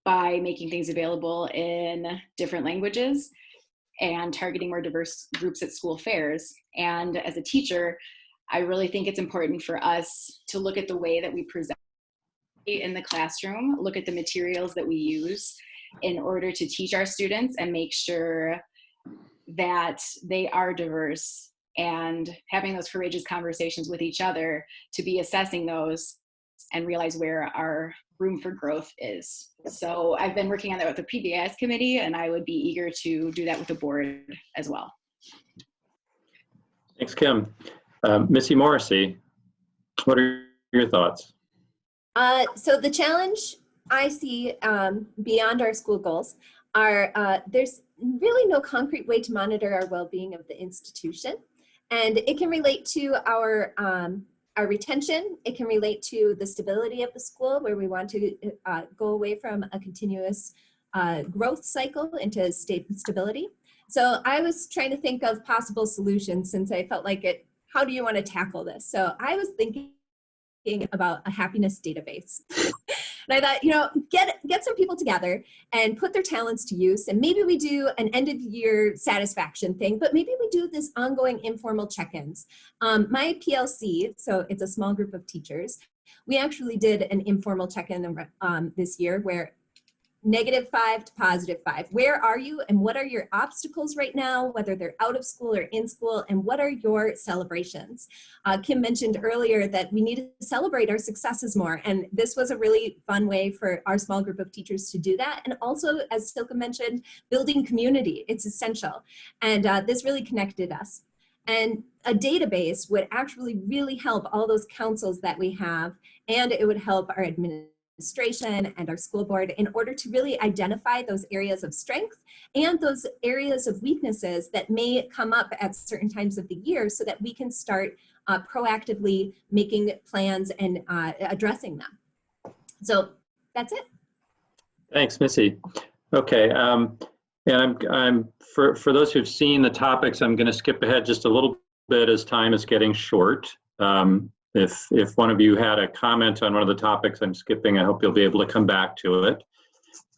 by making things available in different languages and targeting more diverse groups at school fairs. And as a teacher, I really think it's important for us to look at the way that we present in the classroom, look at the materials that we use in order to teach our students and make sure that they are diverse, and having those courageous conversations with each other to be assessing those and realize where our room for growth is. So I've been working on that with the PBIS committee, and I would be eager to do that with the board as well.
Thanks, Kim. Missy Morrissey, what are your thoughts?
So the challenge I see beyond our school goals are there's really no concrete way to monitor our well-being of the institution. And it can relate to our retention. It can relate to the stability of the school, where we want to go away from a continuous growth cycle into stability. So I was trying to think of possible solutions, since I felt like how do you want to tackle this? So I was thinking about a happiness database. And I thought, get some people together and put their talents to use. And maybe we do an end of year satisfaction thing, but maybe we do this ongoing informal check-ins. My PLC, so it's a small group of teachers, we actually did an informal check-in this year where -5 to +5. Where are you and what are your obstacles right now, whether they're out of school or in school, and what are your celebrations? Kim mentioned earlier that we need to celebrate our successes more, and this was a really fun way for our small group of teachers to do that. And also, as Silke mentioned, building community, it's essential. And this really connected us. And a database would actually really help all those councils that we have, and it would help our administration and our school board in order to really identify those areas of strength and those areas of weaknesses that may come up at certain times of the year, so that we can start proactively making plans and addressing them. So that's it.
Thanks, Missy. Okay, and I'm for those who've seen the topics, I'm going to skip ahead just a little bit as time is getting short. If one of you had a comment on one of the topics I'm skipping, I hope you'll be able to come back to it.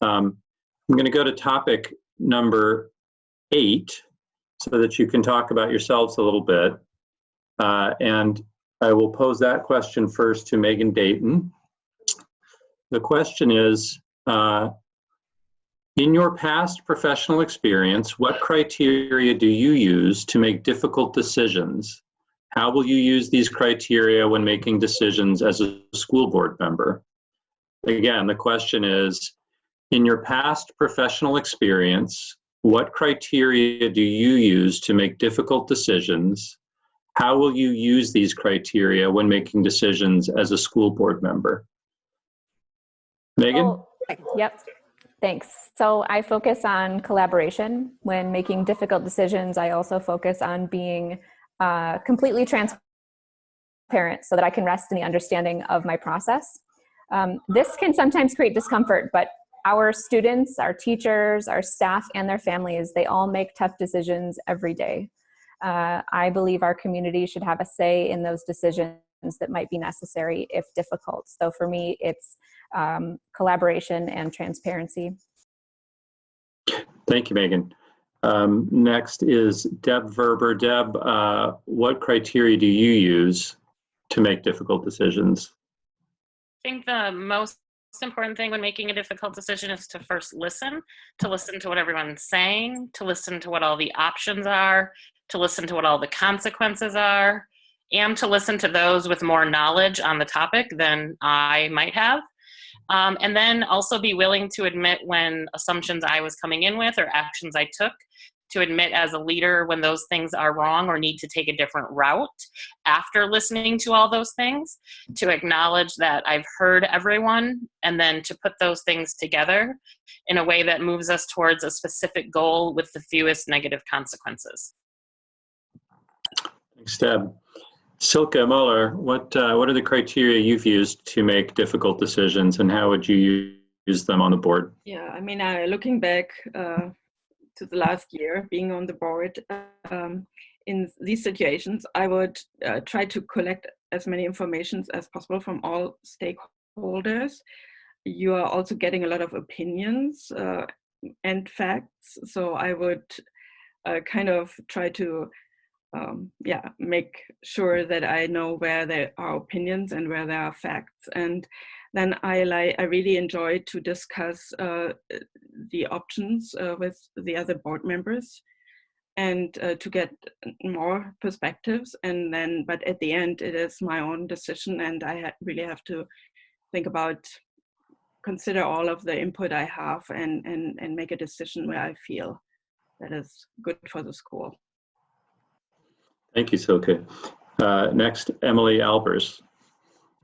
I'm going to go to topic number 8 so that you can talk about yourselves a little bit. And I will pose that question first to Megan Dayton. The question is, in your past professional experience, what criteria do you use to make difficult decisions? How will you use these criteria when making decisions as a school board member? Again, the question is, in your past professional experience, what criteria do you use to make difficult decisions? How will you use these criteria when making decisions as a school board member? Megan?
Oh, yep, thanks. So I focus on collaboration. When making difficult decisions, I also focus on being completely transparent so that I can rest in the understanding of my process. This can sometimes create discomfort, but our students, our teachers, our staff, and their families, they all make tough decisions every day. I believe our community should have a say in those decisions that might be necessary if difficult. So for me, it's collaboration and transparency.
Thank you, Megan. Next is Deb Ferber. Deb, what criteria do you use to make difficult decisions?
I think the most important thing when making a difficult decision is to first listen to what everyone's saying, to listen to what all the options are, to listen to what all the consequences are, and to listen to those with more knowledge on the topic than I might have. And then also be willing to admit when assumptions I was coming in with or actions I took to admit as a leader when those things are wrong or need to take a different route after listening to all those things, to acknowledge that I've heard everyone, and then to put those things together in a way that moves us towards a specific goal with the fewest negative consequences.
Thanks, Deb. Silke Muller, what are the criteria you've used to make difficult decisions, and how would you use them on the board?
Yeah, I mean, looking back to the last year, being on the board, in these situations, I would try to collect as many informations as possible from all stakeholders. You are also getting a lot of opinions and facts, so I would kind of try to make sure that I know where there are opinions and where there are facts. And then I really enjoy to discuss the options with the other board members and to get more perspectives. And then, but at the end, it is my own decision, and I really have to think about, consider all of the input I have, and make a decision where I feel that is good for the school.
Thank you, Silke. Next, Emily Albers.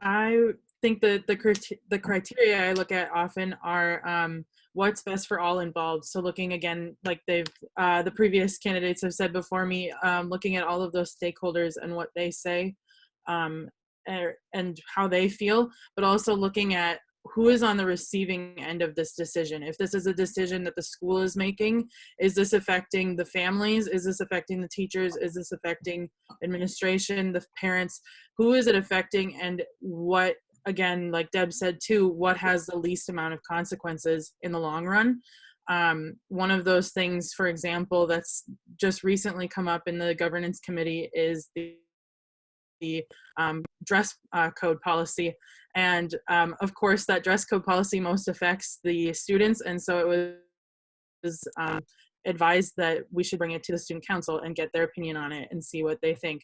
I think that the criteria I look at often are what's best for all involved. So looking again, like the previous candidates have said before me, looking at all of those stakeholders and what they say and how they feel, but also looking at who is on the receiving end of this decision. If this is a decision that the school is making, is this affecting the families? Is this affecting the teachers? Is this affecting administration, the parents? Who is it affecting, and what, again, like Deb said too, what has the least amount of consequences in the long run? One of those things, for example, that's just recently come up in the governance committee is the dress code policy. And of course, that dress code policy most affects the students. And so it was advised that we should bring it to the student council and get their opinion on it and see what they think.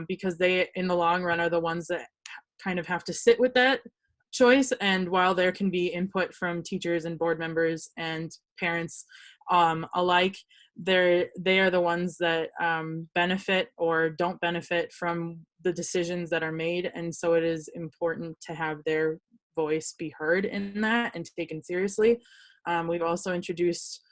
Because they, in the long run, are the ones that kind of have to sit with that choice. And while there can be input from teachers and board members and parents alike, they are the ones that benefit or don't benefit from the decisions that are made. And so it is important to have their voice be heard in that and taken seriously. We've also introduced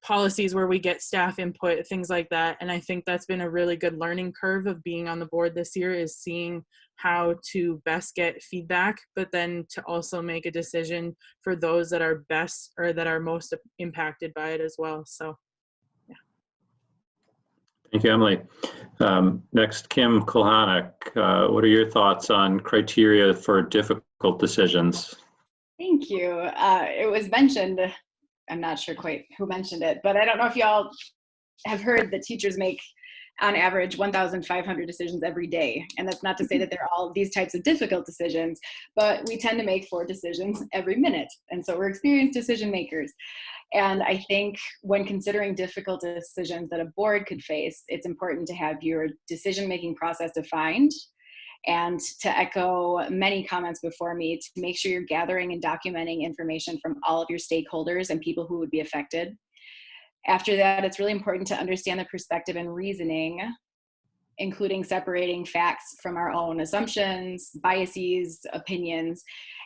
policies where we get staff input, things like that. And I think that's been a really good learning curve of being on the board this year, is seeing how to best get feedback, but then to also make a decision for those that are best or that are most impacted by it as well. So, yeah.
Thank you, Emily. Next, Kim Kalanick. What are your thoughts on criteria for difficult decisions?
Thank you. It was mentioned, I'm not sure quite who mentioned it, but I don't know if y'all have heard that teachers make on average 1,500 decisions every day. And that's not to say that they're all these types of difficult decisions, but we tend to make 4 decisions every minute. And so we're experienced decision makers. And I think when considering difficult decisions that a board could face, it's important to have your decision-making process defined, and to echo many comments before me, to make sure you're gathering and documenting information from all of your stakeholders and people who would be affected. After that, it's really important to understand the perspective and reasoning, including separating facts from our own assumptions, biases, opinions.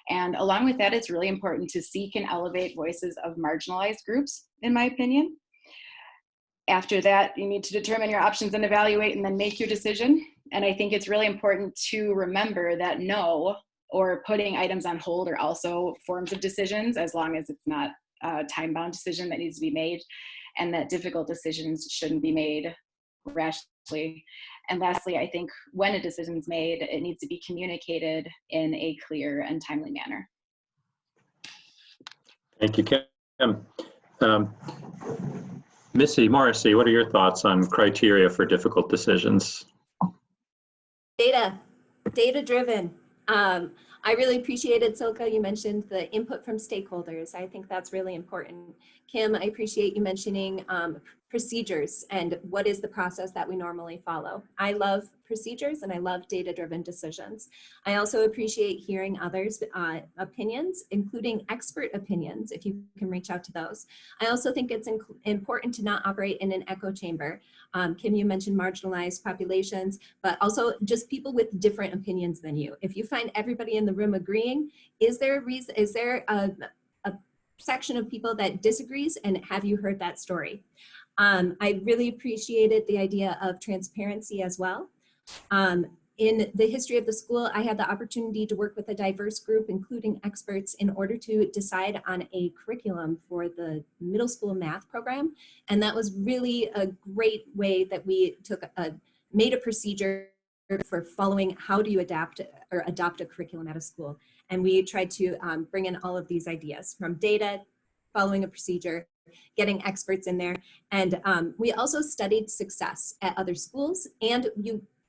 And along with that, it's really important to seek and elevate voices of marginalized groups, in my opinion. After that, you need to determine your options and evaluate and then make your decision. And I think it's really important to remember that no, or putting items on hold, are also forms of decisions, as long as it's not a time-bound decision that needs to be made, and that difficult decisions shouldn't be made rashly. And lastly, I think when a decision is made, it needs to be communicated in a clear and timely manner.
Thank you, Kim. Missy Morrissey, what are your thoughts on criteria for difficult decisions?
Data-driven. I really appreciated, Silke, you mentioned the input from stakeholders. I think that's really important. Kim, I appreciate you mentioning procedures and what is the process that we normally follow. I love procedures and I love data-driven decisions. I also appreciate hearing others' opinions, including expert opinions, if you can reach out to those. I also think it's important to not operate in an echo chamber. Kim, you mentioned marginalized populations, but also just people with different opinions than you. If you find everybody in the room agreeing, is there a reason, is there a section of people that disagrees, and have you heard that story? I really appreciated the idea of transparency as well. In the history of the school, I had the opportunity to work with a diverse group, including experts, in order to decide on a curriculum for the middle school math program. And that was really a great way that we made a procedure for following how do you adapt or adopt a curriculum at a school. And we tried to bring in all of these ideas from data, following a procedure, getting experts in there. And we also studied success at other schools. And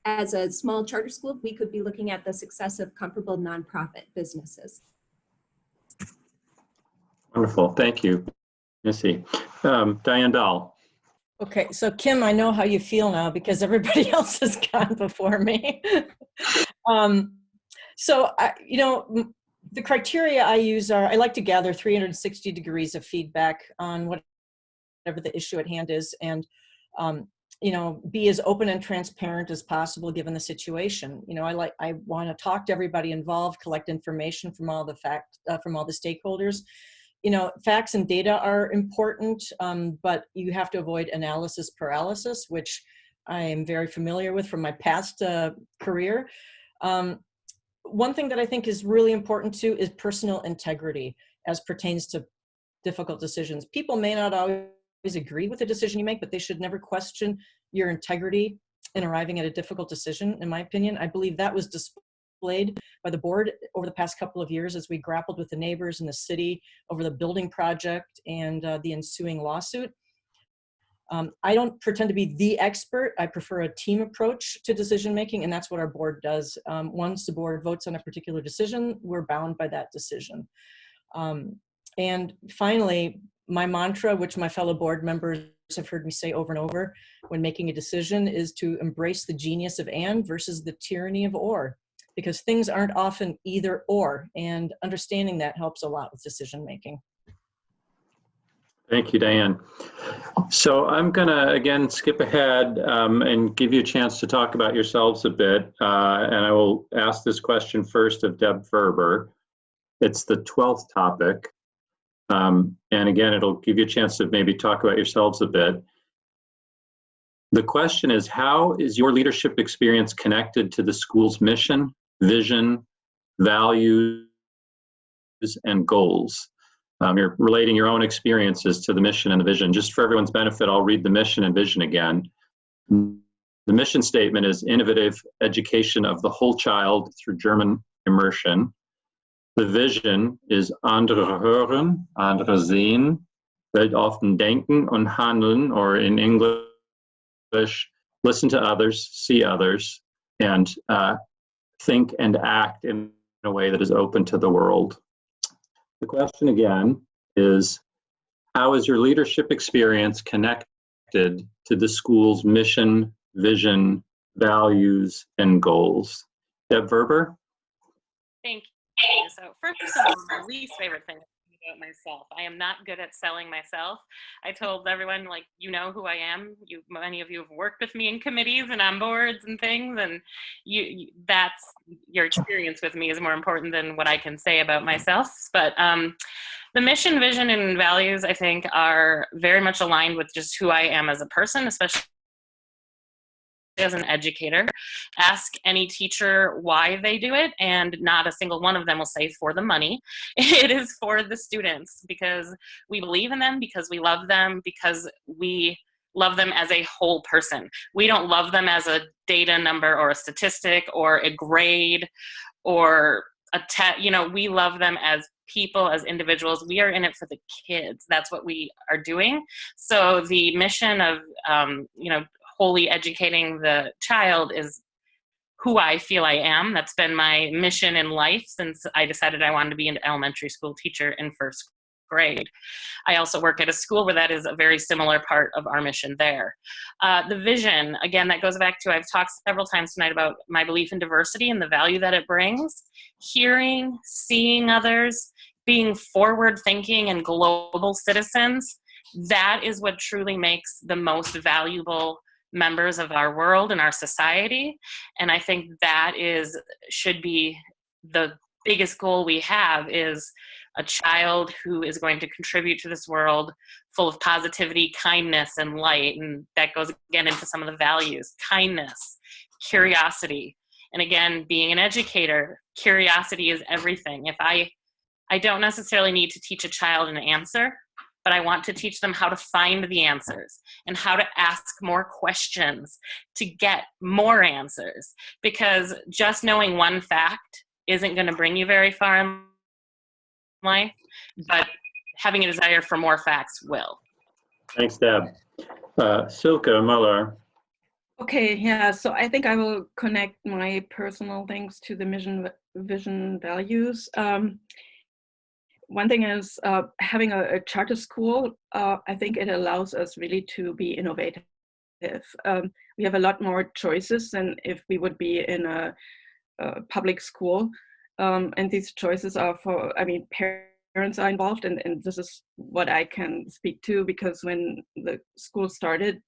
as a small charter school, we could be looking at the success of comparable nonprofit businesses.
Wonderful, thank you, Missy. Diane Bell.
Okay, so Kim, I know how you feel now because everybody else has gone before me. The criteria I use are, I like to gather 360 degrees of feedback on whatever the issue at hand is, and be as open and transparent as possible given the situation. I want to talk to everybody involved, collect information from all the stakeholders. Facts and data are important, but you have to avoid analysis paralysis, which I am very familiar with from my past career. One thing that I think is really important too is personal integrity as pertains to difficult decisions. People may not always agree with the decision you make, but they should never question your integrity in arriving at a difficult decision, in my opinion. I believe that was displayed by the board over the past couple of years as we grappled with the neighbors in the city over the building project and the ensuing lawsuit. I don't pretend to be the expert. I prefer a team approach to decision making, and that's what our board does. Once the board votes on a particular decision, we're bound by that decision. And finally, my mantra, which my fellow board members have heard me say over and over when making a decision, is to embrace the genius of and versus the tyranny of or, because things aren't often either or, and understanding that helps a lot with decision making.
Thank you, Diane. So I'm going to, again, skip ahead and give you a chance to talk about yourselves a bit. And I will ask this question first of Deb Ferber. It's the 12th topic. And again, it'll give you a chance to maybe talk about yourselves a bit. The question is, how is your leadership experience connected to the school's mission, vision, values, and goals? You're relating your own experiences to the mission and the vision. Just for everyone's benefit, I'll read the mission and vision again. The mission statement is innovative education of the whole child through German immersion. The vision is andere hören, andere sehen, weltoffen denken und handeln, or in English, listen to others, see others, and think and act in a way that is open to the world. The question again is, how is your leadership experience connected to the school's mission, vision, values, and goals? Deb Ferber?
Thank you. So first of all, my least favorite thing about myself. I am not good at selling myself. I told everyone, like, you know who I am. Many of you have worked with me in committees and on boards and things, and that's your experience with me is more important than what I can say about myself. But the mission, vision, and values, I think, are very much aligned with just who I am as a person, especially as an educator. Ask any teacher why they do it, and not a single one of them will say for the money. It is for the students, because we believe in them, because we love them, because we love them as a whole person. We don't love them as a data number or a statistic or a grade or a we love them as people, as individuals. We are in it for the kids. That's what we are doing. So the mission of wholly educating the child is who I feel I am. That's been my mission in life since I decided I wanted to be an elementary school teacher in first grade. I also work at a school where that is a very similar part of our mission there. The vision, again, that goes back to, I've talked several times tonight about my belief in diversity and the value that it brings. Hearing, seeing others, being forward thinking and global citizens, that is what truly makes the most valuable members of our world and our society. And I think that should be the biggest goal we have, is a child who is going to contribute to this world full of positivity, kindness, and light. And that goes again into some of the values: kindness, curiosity. And again, being an educator, curiosity is everything. If I don't necessarily need to teach a child an answer, but I want to teach them how to find the answers and how to ask more questions to get more answers. Because just knowing one fact isn't going to bring you very far in life, but having a desire for more facts will.
Thanks, Deb. Silke Muller.
Okay, yeah, so I think I will connect my personal things to the mission, vision, values. One thing is having a charter school, I think it allows us really to be innovative. We have a lot more choices than if we would be in a public school. And these choices are parents are involved, and this is what I can speak to, because when the school started,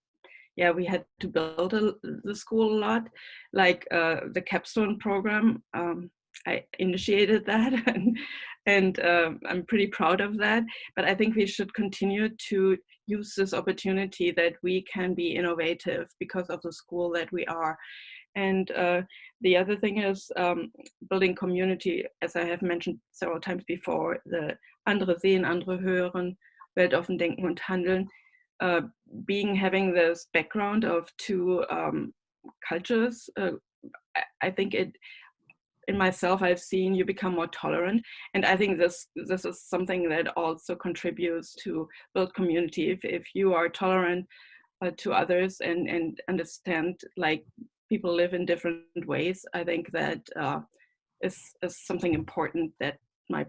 yeah, we had to build the school a lot, like the capstone program. I initiated that, and I'm pretty proud of that. But I think we should continue to use this opportunity that we can be innovative because of the school that we are. And the other thing is building community, as I have mentioned several times before, the andere sehen, andere hören, weltoffen denken und handeln. Having this background of two cultures, I think in myself, I've seen you become more tolerant. And I think this is something that also contributes to build community. If you are tolerant to others and understand, like, people live in different ways, I think that is something important that I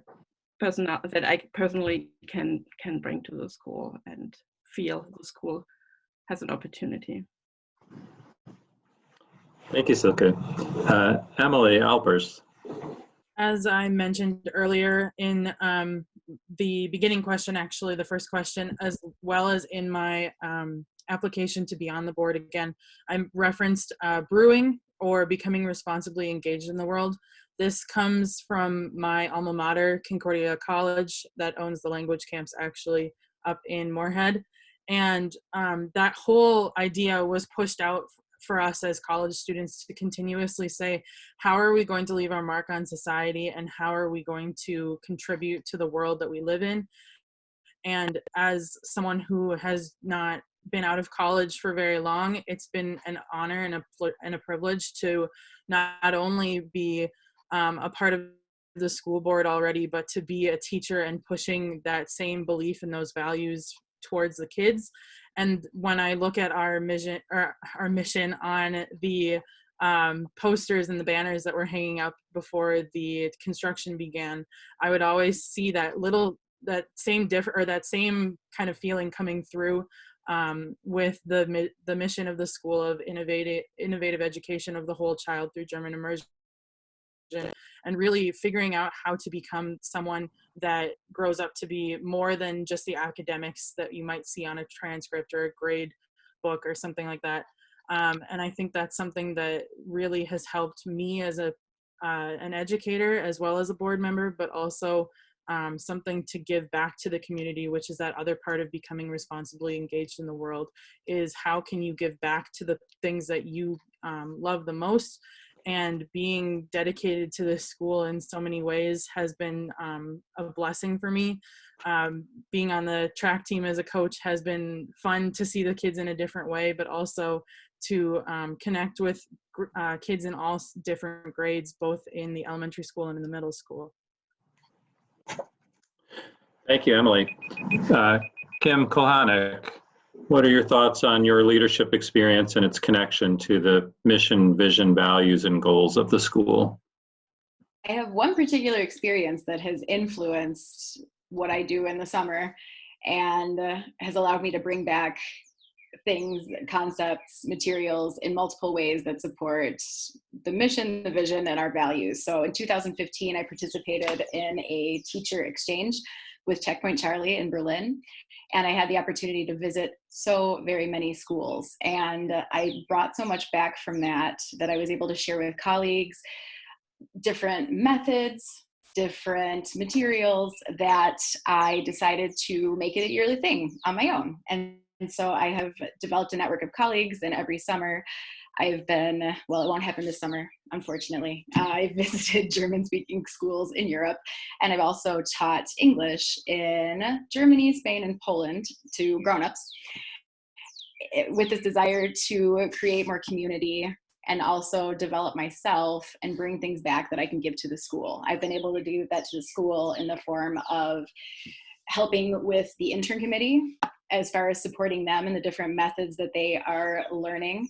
personally can bring to the school and feel the school has an opportunity.
Thank you, Silke. Emily Albers.
As I mentioned earlier in the beginning question, actually the first question, as well as in my application to be on the board, again, I referenced brewing or becoming responsibly engaged in the world. This comes from my alma mater, Concordia College, that owns the language camps actually up in Moorhead. And that whole idea was pushed out for us as college students to continuously say, how are we going to leave our mark on society, and how are we going to contribute to the world that we live in? And as someone who has not been out of college for very long, it's been an honor and a privilege to not only be a part of the school board already, but to be a teacher and pushing that same belief and those values towards the kids. And when I look at our mission on the posters and the banners that were hanging up before the construction began, I would always see that same kind of feeling coming through with the mission of the school of innovative education of the whole child through German immersion, and really figuring out how to become someone that grows up to be more than just the academics that you might see on a transcript or a grade book or something like that. And I think that's something that really has helped me as an educator as well as a board member, but also something to give back to the community, which is that other part of becoming responsibly engaged in the world, is how can you give back to the things that you love the most. And being dedicated to this school in so many ways has been a blessing for me. Being on the track team as a coach has been fun to see the kids in a different way, but also to connect with kids in all different grades, both in the elementary school and in the middle school.
Thank you, Emily. Kim Kalanick, what are your thoughts on your leadership experience and its connection to the mission, vision, values, and goals of the school?
I have one particular experience that has influenced what I do in the summer, and has allowed me to bring back things, concepts, materials in multiple ways that support the mission, the vision, and our values. So in 2015, I participated in a teacher exchange with Checkpoint Charlie in Berlin. And I had the opportunity to visit so very many schools. And I brought so much back from that I was able to share with colleagues, different methods, different materials, that I decided to make it a yearly thing on my own. And so I have developed a network of colleagues, and every summer I've been, well, it won't happen this summer, unfortunately. I've visited German-speaking schools in Europe, and I've also taught English in Germany, Spain, and Poland to grown-ups, with this desire to create more community and also develop myself and bring things back that I can give to the school. I've been able to do that to the school in the form of helping with the intern committee, as far as supporting them in the different methods that they are learning.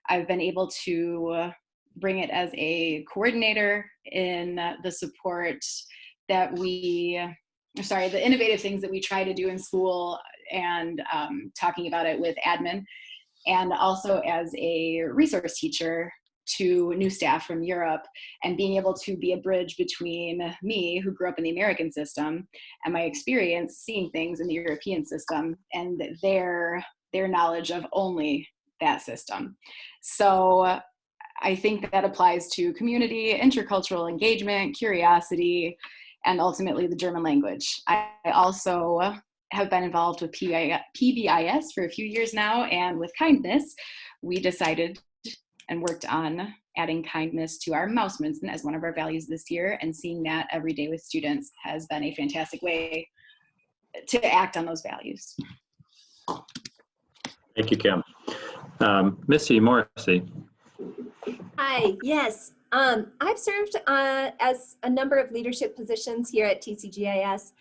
I've been able to bring it as a coordinator in the support that the innovative things that we try to do in school, and talking about it with admin, and also as a resource teacher to new staff from Europe, and being able to be a bridge between me, who grew up in the American system, and my experience seeing things in the European system, and their knowledge of only that system. So I think that applies to community, intercultural engagement, curiosity, and ultimately the German language. I also have been involved with PBIS for a few years now, and with kindness, we decided and worked on adding kindness to our Mouse Mission as one of our values this year, and seeing that every day with students has been a fantastic way to act on those values.
Thank you, Kim. Missy Morrissey.
Hi, yes. I've served as a number of leadership positions here at TCGIS,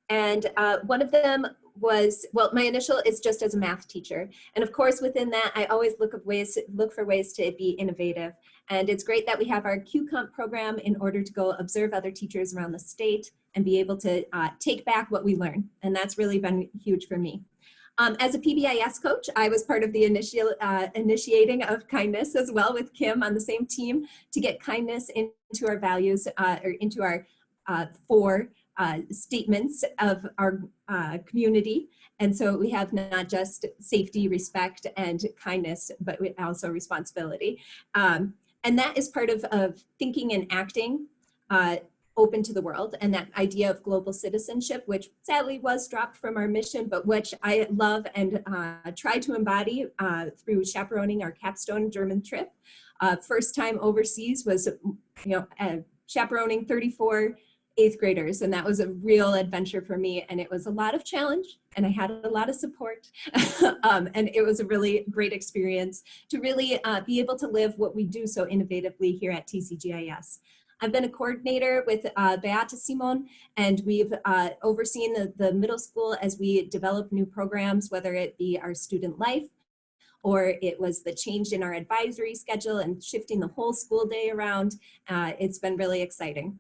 and one of them was, well, my initial is just as a math teacher. And of course, within that, I always look for ways to be innovative. And it's great that we have our QComp program in order to go observe other teachers around the state and be able to take back what we learn. And that's really been huge for me. As a PBIS coach, I was part of the initiating of kindness as well, with Kim on the same team, to get kindness into our values, or into our 4 statements of our community. And so we have not just safety, respect, and kindness, but also responsibility. And that is part of thinking and acting open to the world, and that idea of global citizenship, which sadly was dropped from our mission, but which I love and try to embody through chaperoning our capstone German trip. First time overseas was, chaperoning 34 8th graders, and that was a real adventure for me, and it was a lot of challenge, and I had a lot of support, and it was a really great experience to really be able to live what we do so innovatively here at TCGIS. I've been a coordinator with Beate Simon, and we've overseen the middle school as we develop new programs, whether it be our student life, or it was the change in our advisory schedule and shifting the whole school day around. It's been really exciting.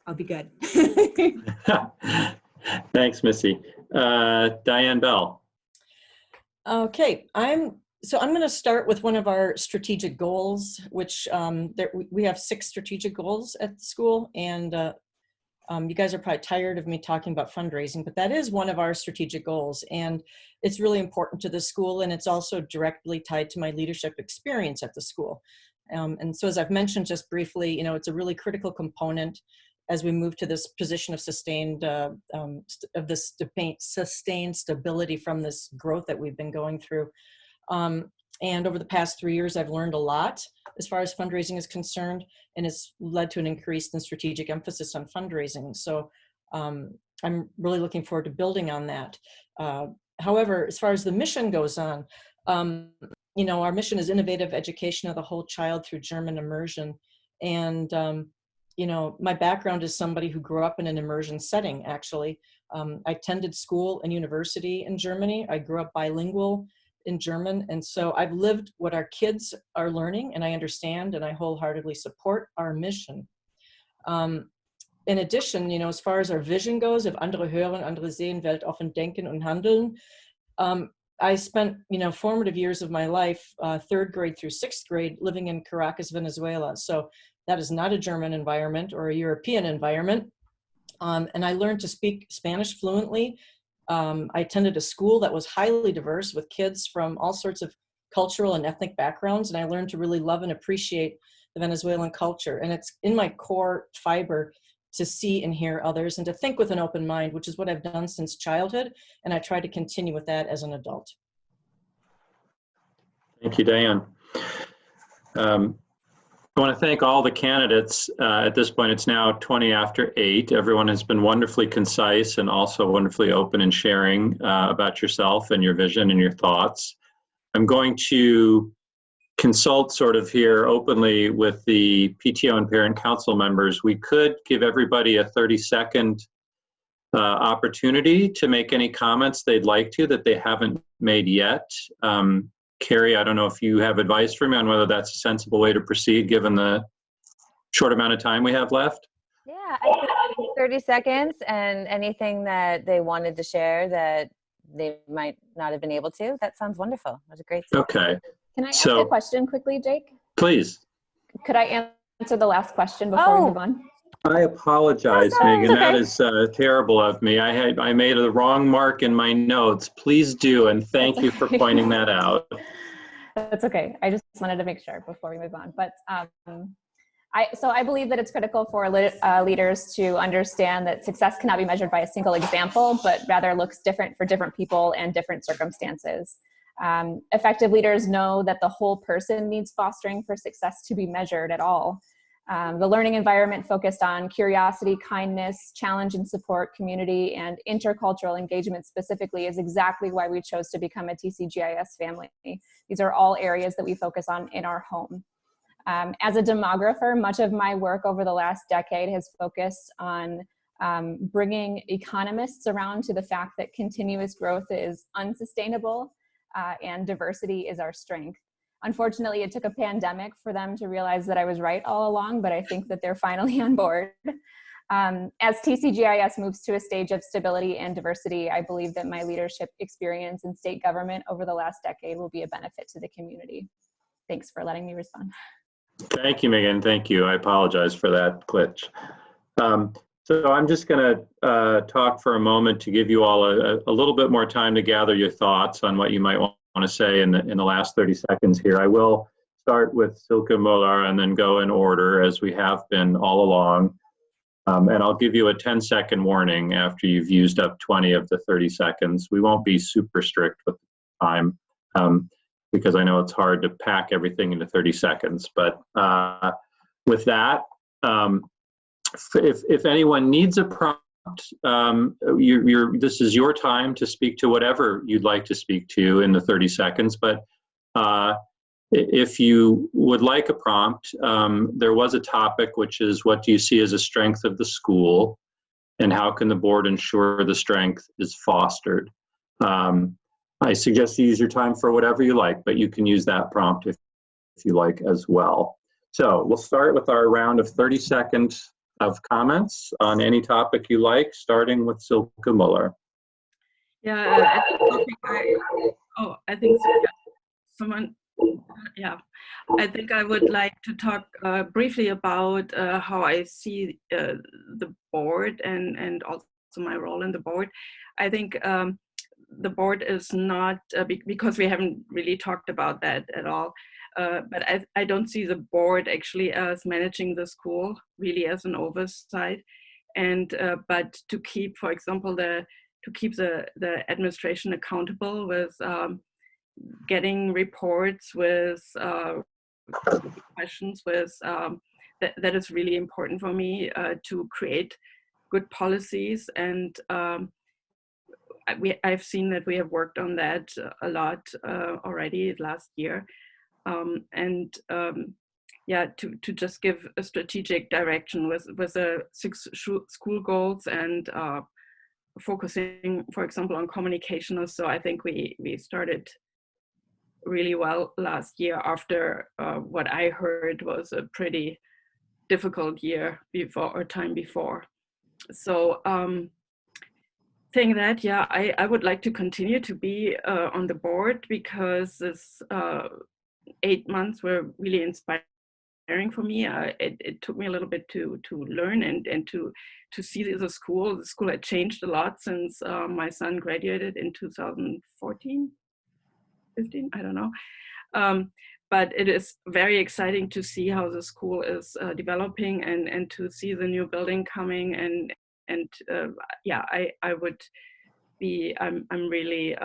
I'll be good.
Thanks, Missy. Diane Bell.
Okay, I'm going to start with one of our strategic goals, which we have 6 strategic goals at the school, and you guys are probably tired of me talking about fundraising, but that is one of our strategic goals, and it's really important to the school, and it's also directly tied to my leadership experience at the school. And so, as I've mentioned just briefly, it's a really critical component as we move to this position of sustained stability from this growth that we've been going through. And over the past 3 years, I've learned a lot as far as fundraising is concerned, and it's led to an increased and strategic emphasis on fundraising. So I'm really looking forward to building on that. However, as far as the mission goes on, our mission is innovative education of the whole child through German immersion. And my background is somebody who grew up in an immersion setting, actually. I attended school and university in Germany. I grew up bilingual in German. And so I've lived what our kids are learning, and I understand, and I wholeheartedly support our mission. in addition, you know, as far as our vision goes, of andere hören, andere sehen, weltoffen denken und handeln, I spent, you know, formative years of my life, 3rd grade through 6th grade, living in Caracas, Venezuela. So that is not a German environment or a European environment. And I learned to speak Spanish fluently. I attended a school that was highly diverse with kids from all sorts of cultural and ethnic backgrounds. And I learned to really love and appreciate the Venezuelan culture. And it's in my core fiber to see and hear others and to think with an open mind, which is what I've done since childhood. And I try to continue with that as an adult.
Thank you, Diane. I want to thank all the candidates. At this point, it's now 20 after 8. Everyone has been wonderfully concise and also wonderfully open in sharing about yourself and your vision and your thoughts. I'm going to consult sort of here openly with the PTO and Parent Council members. We could give everybody a 30-second opportunity to make any comments they'd like to that they haven't made yet. Carrie, I don't know if you have advice for me on whether that's a sensible way to proceed given the short amount of time we have left.
Yeah, I think 30 seconds, and anything that they wanted to share that they might not have been able to. That sounds wonderful. That was a great story.
Okay.
Can I ask a question quickly, Jake?
Please.
Could I answer the last question before we move on?
I apologize, Megan.
Okay.
That is terrible of me. I made a wrong mark in my notes. Please do, and thank you for pointing that out.
That's okay. I just wanted to make sure before we move on. But I believe that it's critical for leaders to understand that success cannot be measured by a single example, but rather looks different for different people and different circumstances. Effective leaders know that the whole person needs fostering for success to be measured at all. The learning environment focused on curiosity, kindness, challenge and support, community, and intercultural engagement specifically is exactly why we chose to become a TCGIS family. These are all areas that we focus on in our home. As a demographer, much of my work over the last decade has focused on bringing economists around to the fact that continuous growth is unsustainable and diversity is our strength. Unfortunately, it took a pandemic for them to realize that I was right all along, but I think that they're finally on board. As TCGIS moves to a stage of stability and diversity, I believe that my leadership experience in state government over the last decade will be a benefit to the community. Thanks for letting me respond.
Thank you, Megan. Thank you. I apologize for that glitch. So I'm just going to talk for a moment to give you all a little bit more time to gather your thoughts on what you might want to say in the last 30 seconds here. I will start with Silke Muller and then go in order as we have been all along. And I'll give you a 10-second warning after you've used up 20 of the 30 seconds. We won't be super strict with the time because I know it's hard to pack everything into 30 seconds. But with that, if anyone needs a prompt, this is your time to speak to whatever you'd like to speak to in the 30 seconds. But if you would like a prompt, there was a topic, which is what do you see as a strength of the school and how can the board ensure the strength is fostered? I suggest you use your time for whatever you like, but you can use that prompt if you like as well. So we'll start with our round of 30 seconds of comments on any topic you like, starting with Silke Muller.
Yeah, I think so. Someone, yeah. I think I would like to talk briefly about how I see the board and also my role in the board. I think the board is not, because we haven't really talked about that at all, but I don't see the board actually as managing the school, really as an oversight, and but to keep, for example, the administration accountable with getting reports, with questions, with that is really important for me to create good policies. And I've seen that we have worked on that a lot already last year. Yeah, to just give a strategic direction with the 6 school goals and focusing, for example, on communication or so. I think we started really well last year after what I heard was a pretty difficult year before or time before. So saying that, yeah, I would like to continue to be on the board because this 8 months were really inspiring for me. It took me a little bit to learn and to see the school. The school had changed a lot since my son graduated in 2014, 15, I don't know. But it is very exciting to see how the school is developing and to see the new building coming and yeah, I would be, I'm really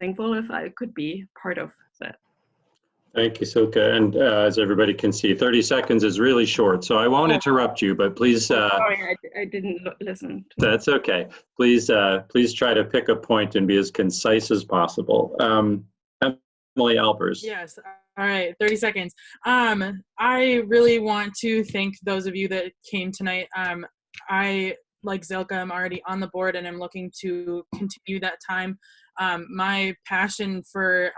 thankful if I could be part of that.
Thank you, Silke. And as everybody can see, 30 seconds is really short, so I won't interrupt you, but please.
Sorry, I didn't listen.
That's okay. Please, please try to pick a point and be as concise as possible. Emily Albers.
Yes. All right, 30 seconds. I really want to thank those of you that came tonight. I, like Zilka, I'm already on the board and I'm looking to continue that time. My passion for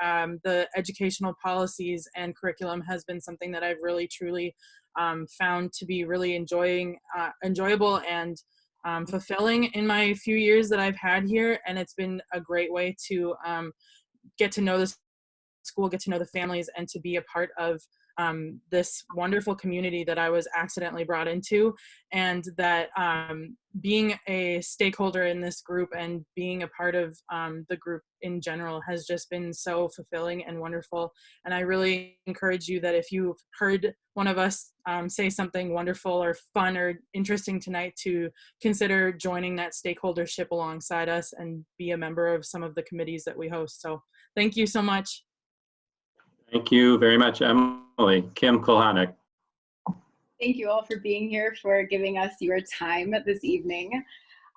the educational policies and curriculum has been something that I've really truly found to be really enjoyable and fulfilling in my few years that I've had here. And it's been a great way to get to know the school, get to know the families, and to be a part of this wonderful community that I was accidentally brought into, and that being a stakeholder in this group and being a part of the group in general has just been so fulfilling and wonderful. And I really encourage you that if you've heard one of us say something wonderful or fun or interesting tonight, to consider joining that stakeholdership alongside us and be a member of some of the committees that we host. So thank you so much.
Thank you very much, Emily. Kim Kalanick.
Thank you all for being here, for giving us your time this evening.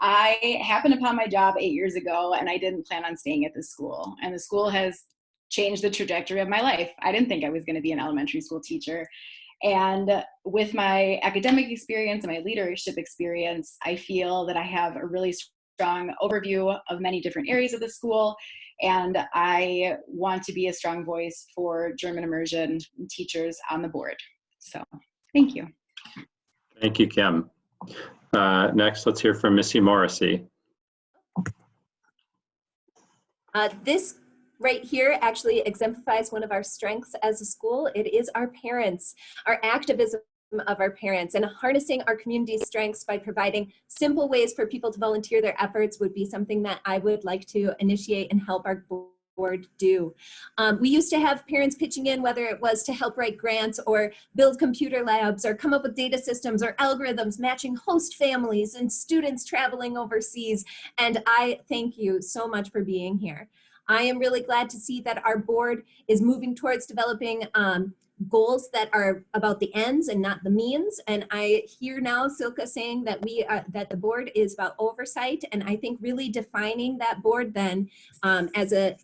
I happened upon my job 8 years ago, and I didn't plan on staying at this school. And the school has changed the trajectory of my life. I didn't think I was going to be an elementary school teacher. And with my academic experience and my leadership experience, I feel that I have a really strong overview of many different areas of the school. And I want to be a strong voice for German immersion teachers on the board. So thank you.
Thank you, Kim. Next, let's hear from Missy Morrissey.
This right here actually exemplifies one of our strengths as a school. It is our parents, our activism of our parents, and harnessing our community strengths by providing simple ways for people to volunteer their efforts would be something that I would like to initiate and help our board do. We used to have parents pitching in, whether it was to help write grants or build computer labs or come up with data systems or algorithms matching host families and students traveling overseas. And I thank you so much for being here. I am really glad to see that our board is moving towards developing goals that are about the ends and not the means. And I hear now Silke saying that that the board is about oversight, and I think really defining that board then as a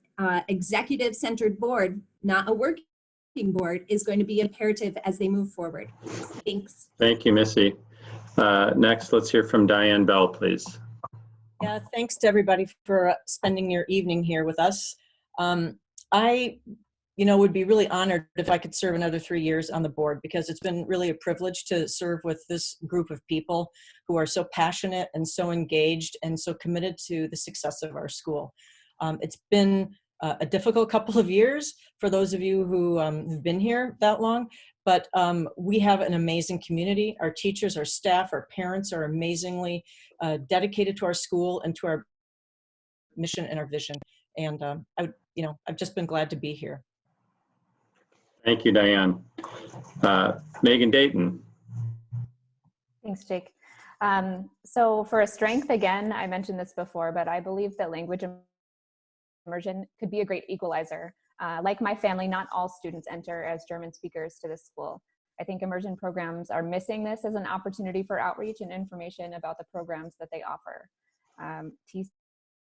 executive-centered board, not a working board, is going to be imperative as they move forward. Thanks.
Thank you, Missy. Next, let's hear from Diane Bell, please.
Yeah, thanks to everybody for spending your evening here with us. I would be really honored if I could serve another 3 years on the board, because it's been really a privilege to serve with this group of people who are so passionate and so engaged and so committed to the success of our school. It's been a difficult couple of years for those of you who have been here that long, but we have an amazing community. Our teachers, our staff, our parents are amazingly dedicated to our school and to our mission and our vision. And I've just been glad to be here.
Thank you, Diane. Megan Dayton.
Thanks, Jake. So for a strength, again, I mentioned this before, but I believe that language immersion could be a great equalizer. Like my family, not all students enter as German speakers to this school. I think immersion programs are missing this as an opportunity for outreach and information about the programs that they offer.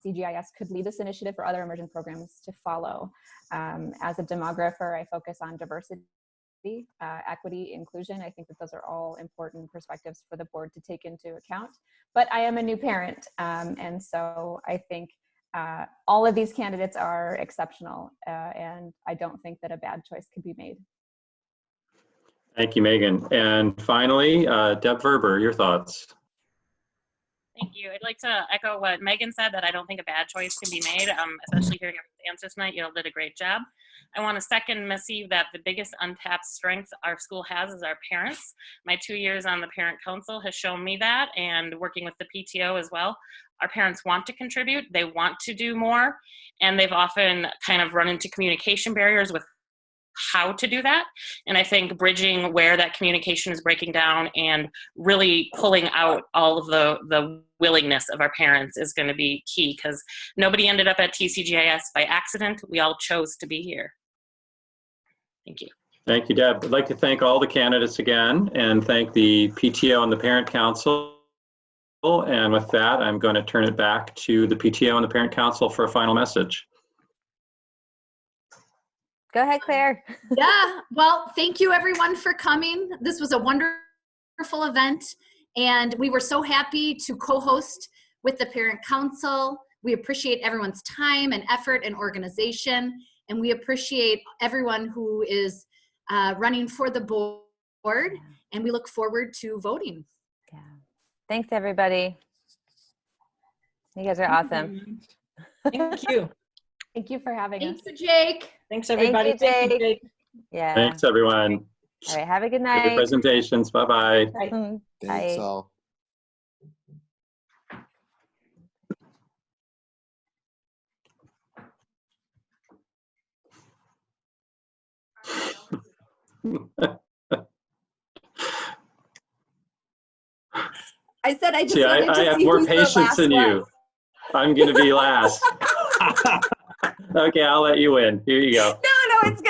TCGIS could lead this initiative for other immersion programs to follow. As a demographer, I focus on diversity, equity, inclusion. I think that those are all important perspectives for the board to take into account. But I am a new parent, and so I think all of these candidates are exceptional, and I don't think that a bad choice could be made.
Thank you, Megan. And finally, Deb Ferber, your thoughts.
Thank you. I'd like to echo what Megan said, that I don't think a bad choice can be made, especially hearing everyone's answers tonight. You all did a great job. I want to second Missy that the biggest untapped strength our school has is our parents. My 2 years on the parent council has shown me that, and working with the PTO as well. Our parents want to contribute, they want to do more, and they've often kind of run into communication barriers with how to do that. And I think bridging where that communication is breaking down and really pulling out all of the willingness of our parents is going to be key, because nobody ended up at TCGIS by accident. We all chose to be here. Thank you.
Thank you, Deb. I'd like to thank all the candidates again and thank the PTO and the Parent Council. And with that, I'm going to turn it back to the PTO and the Parent Council for a final message.
Go ahead, Claire.
Yeah, well, thank you everyone for coming. This was a wonderful event, and we were so happy to co-host with the Parent Council. We appreciate everyone's time and effort and organization, and we appreciate everyone who is running for the board, and we look forward to voting.
Yeah. Thanks, everybody. You guys are awesome.
Thank you.
Thank you for having us.
Thanks, Jake.
Thanks, everybody.
Thank you, Jake.
Jake.
Yeah.
Thanks, everyone.
All right. Have a good
Good
night.
presentations. Bye-bye.
Bye.
Thanks all.
I said I just
See,
wanted to
I have
see
more
who's the
patience
last
than
one.
you. I'm going to be last. Okay, I'll let you win. Here you go.
No, it's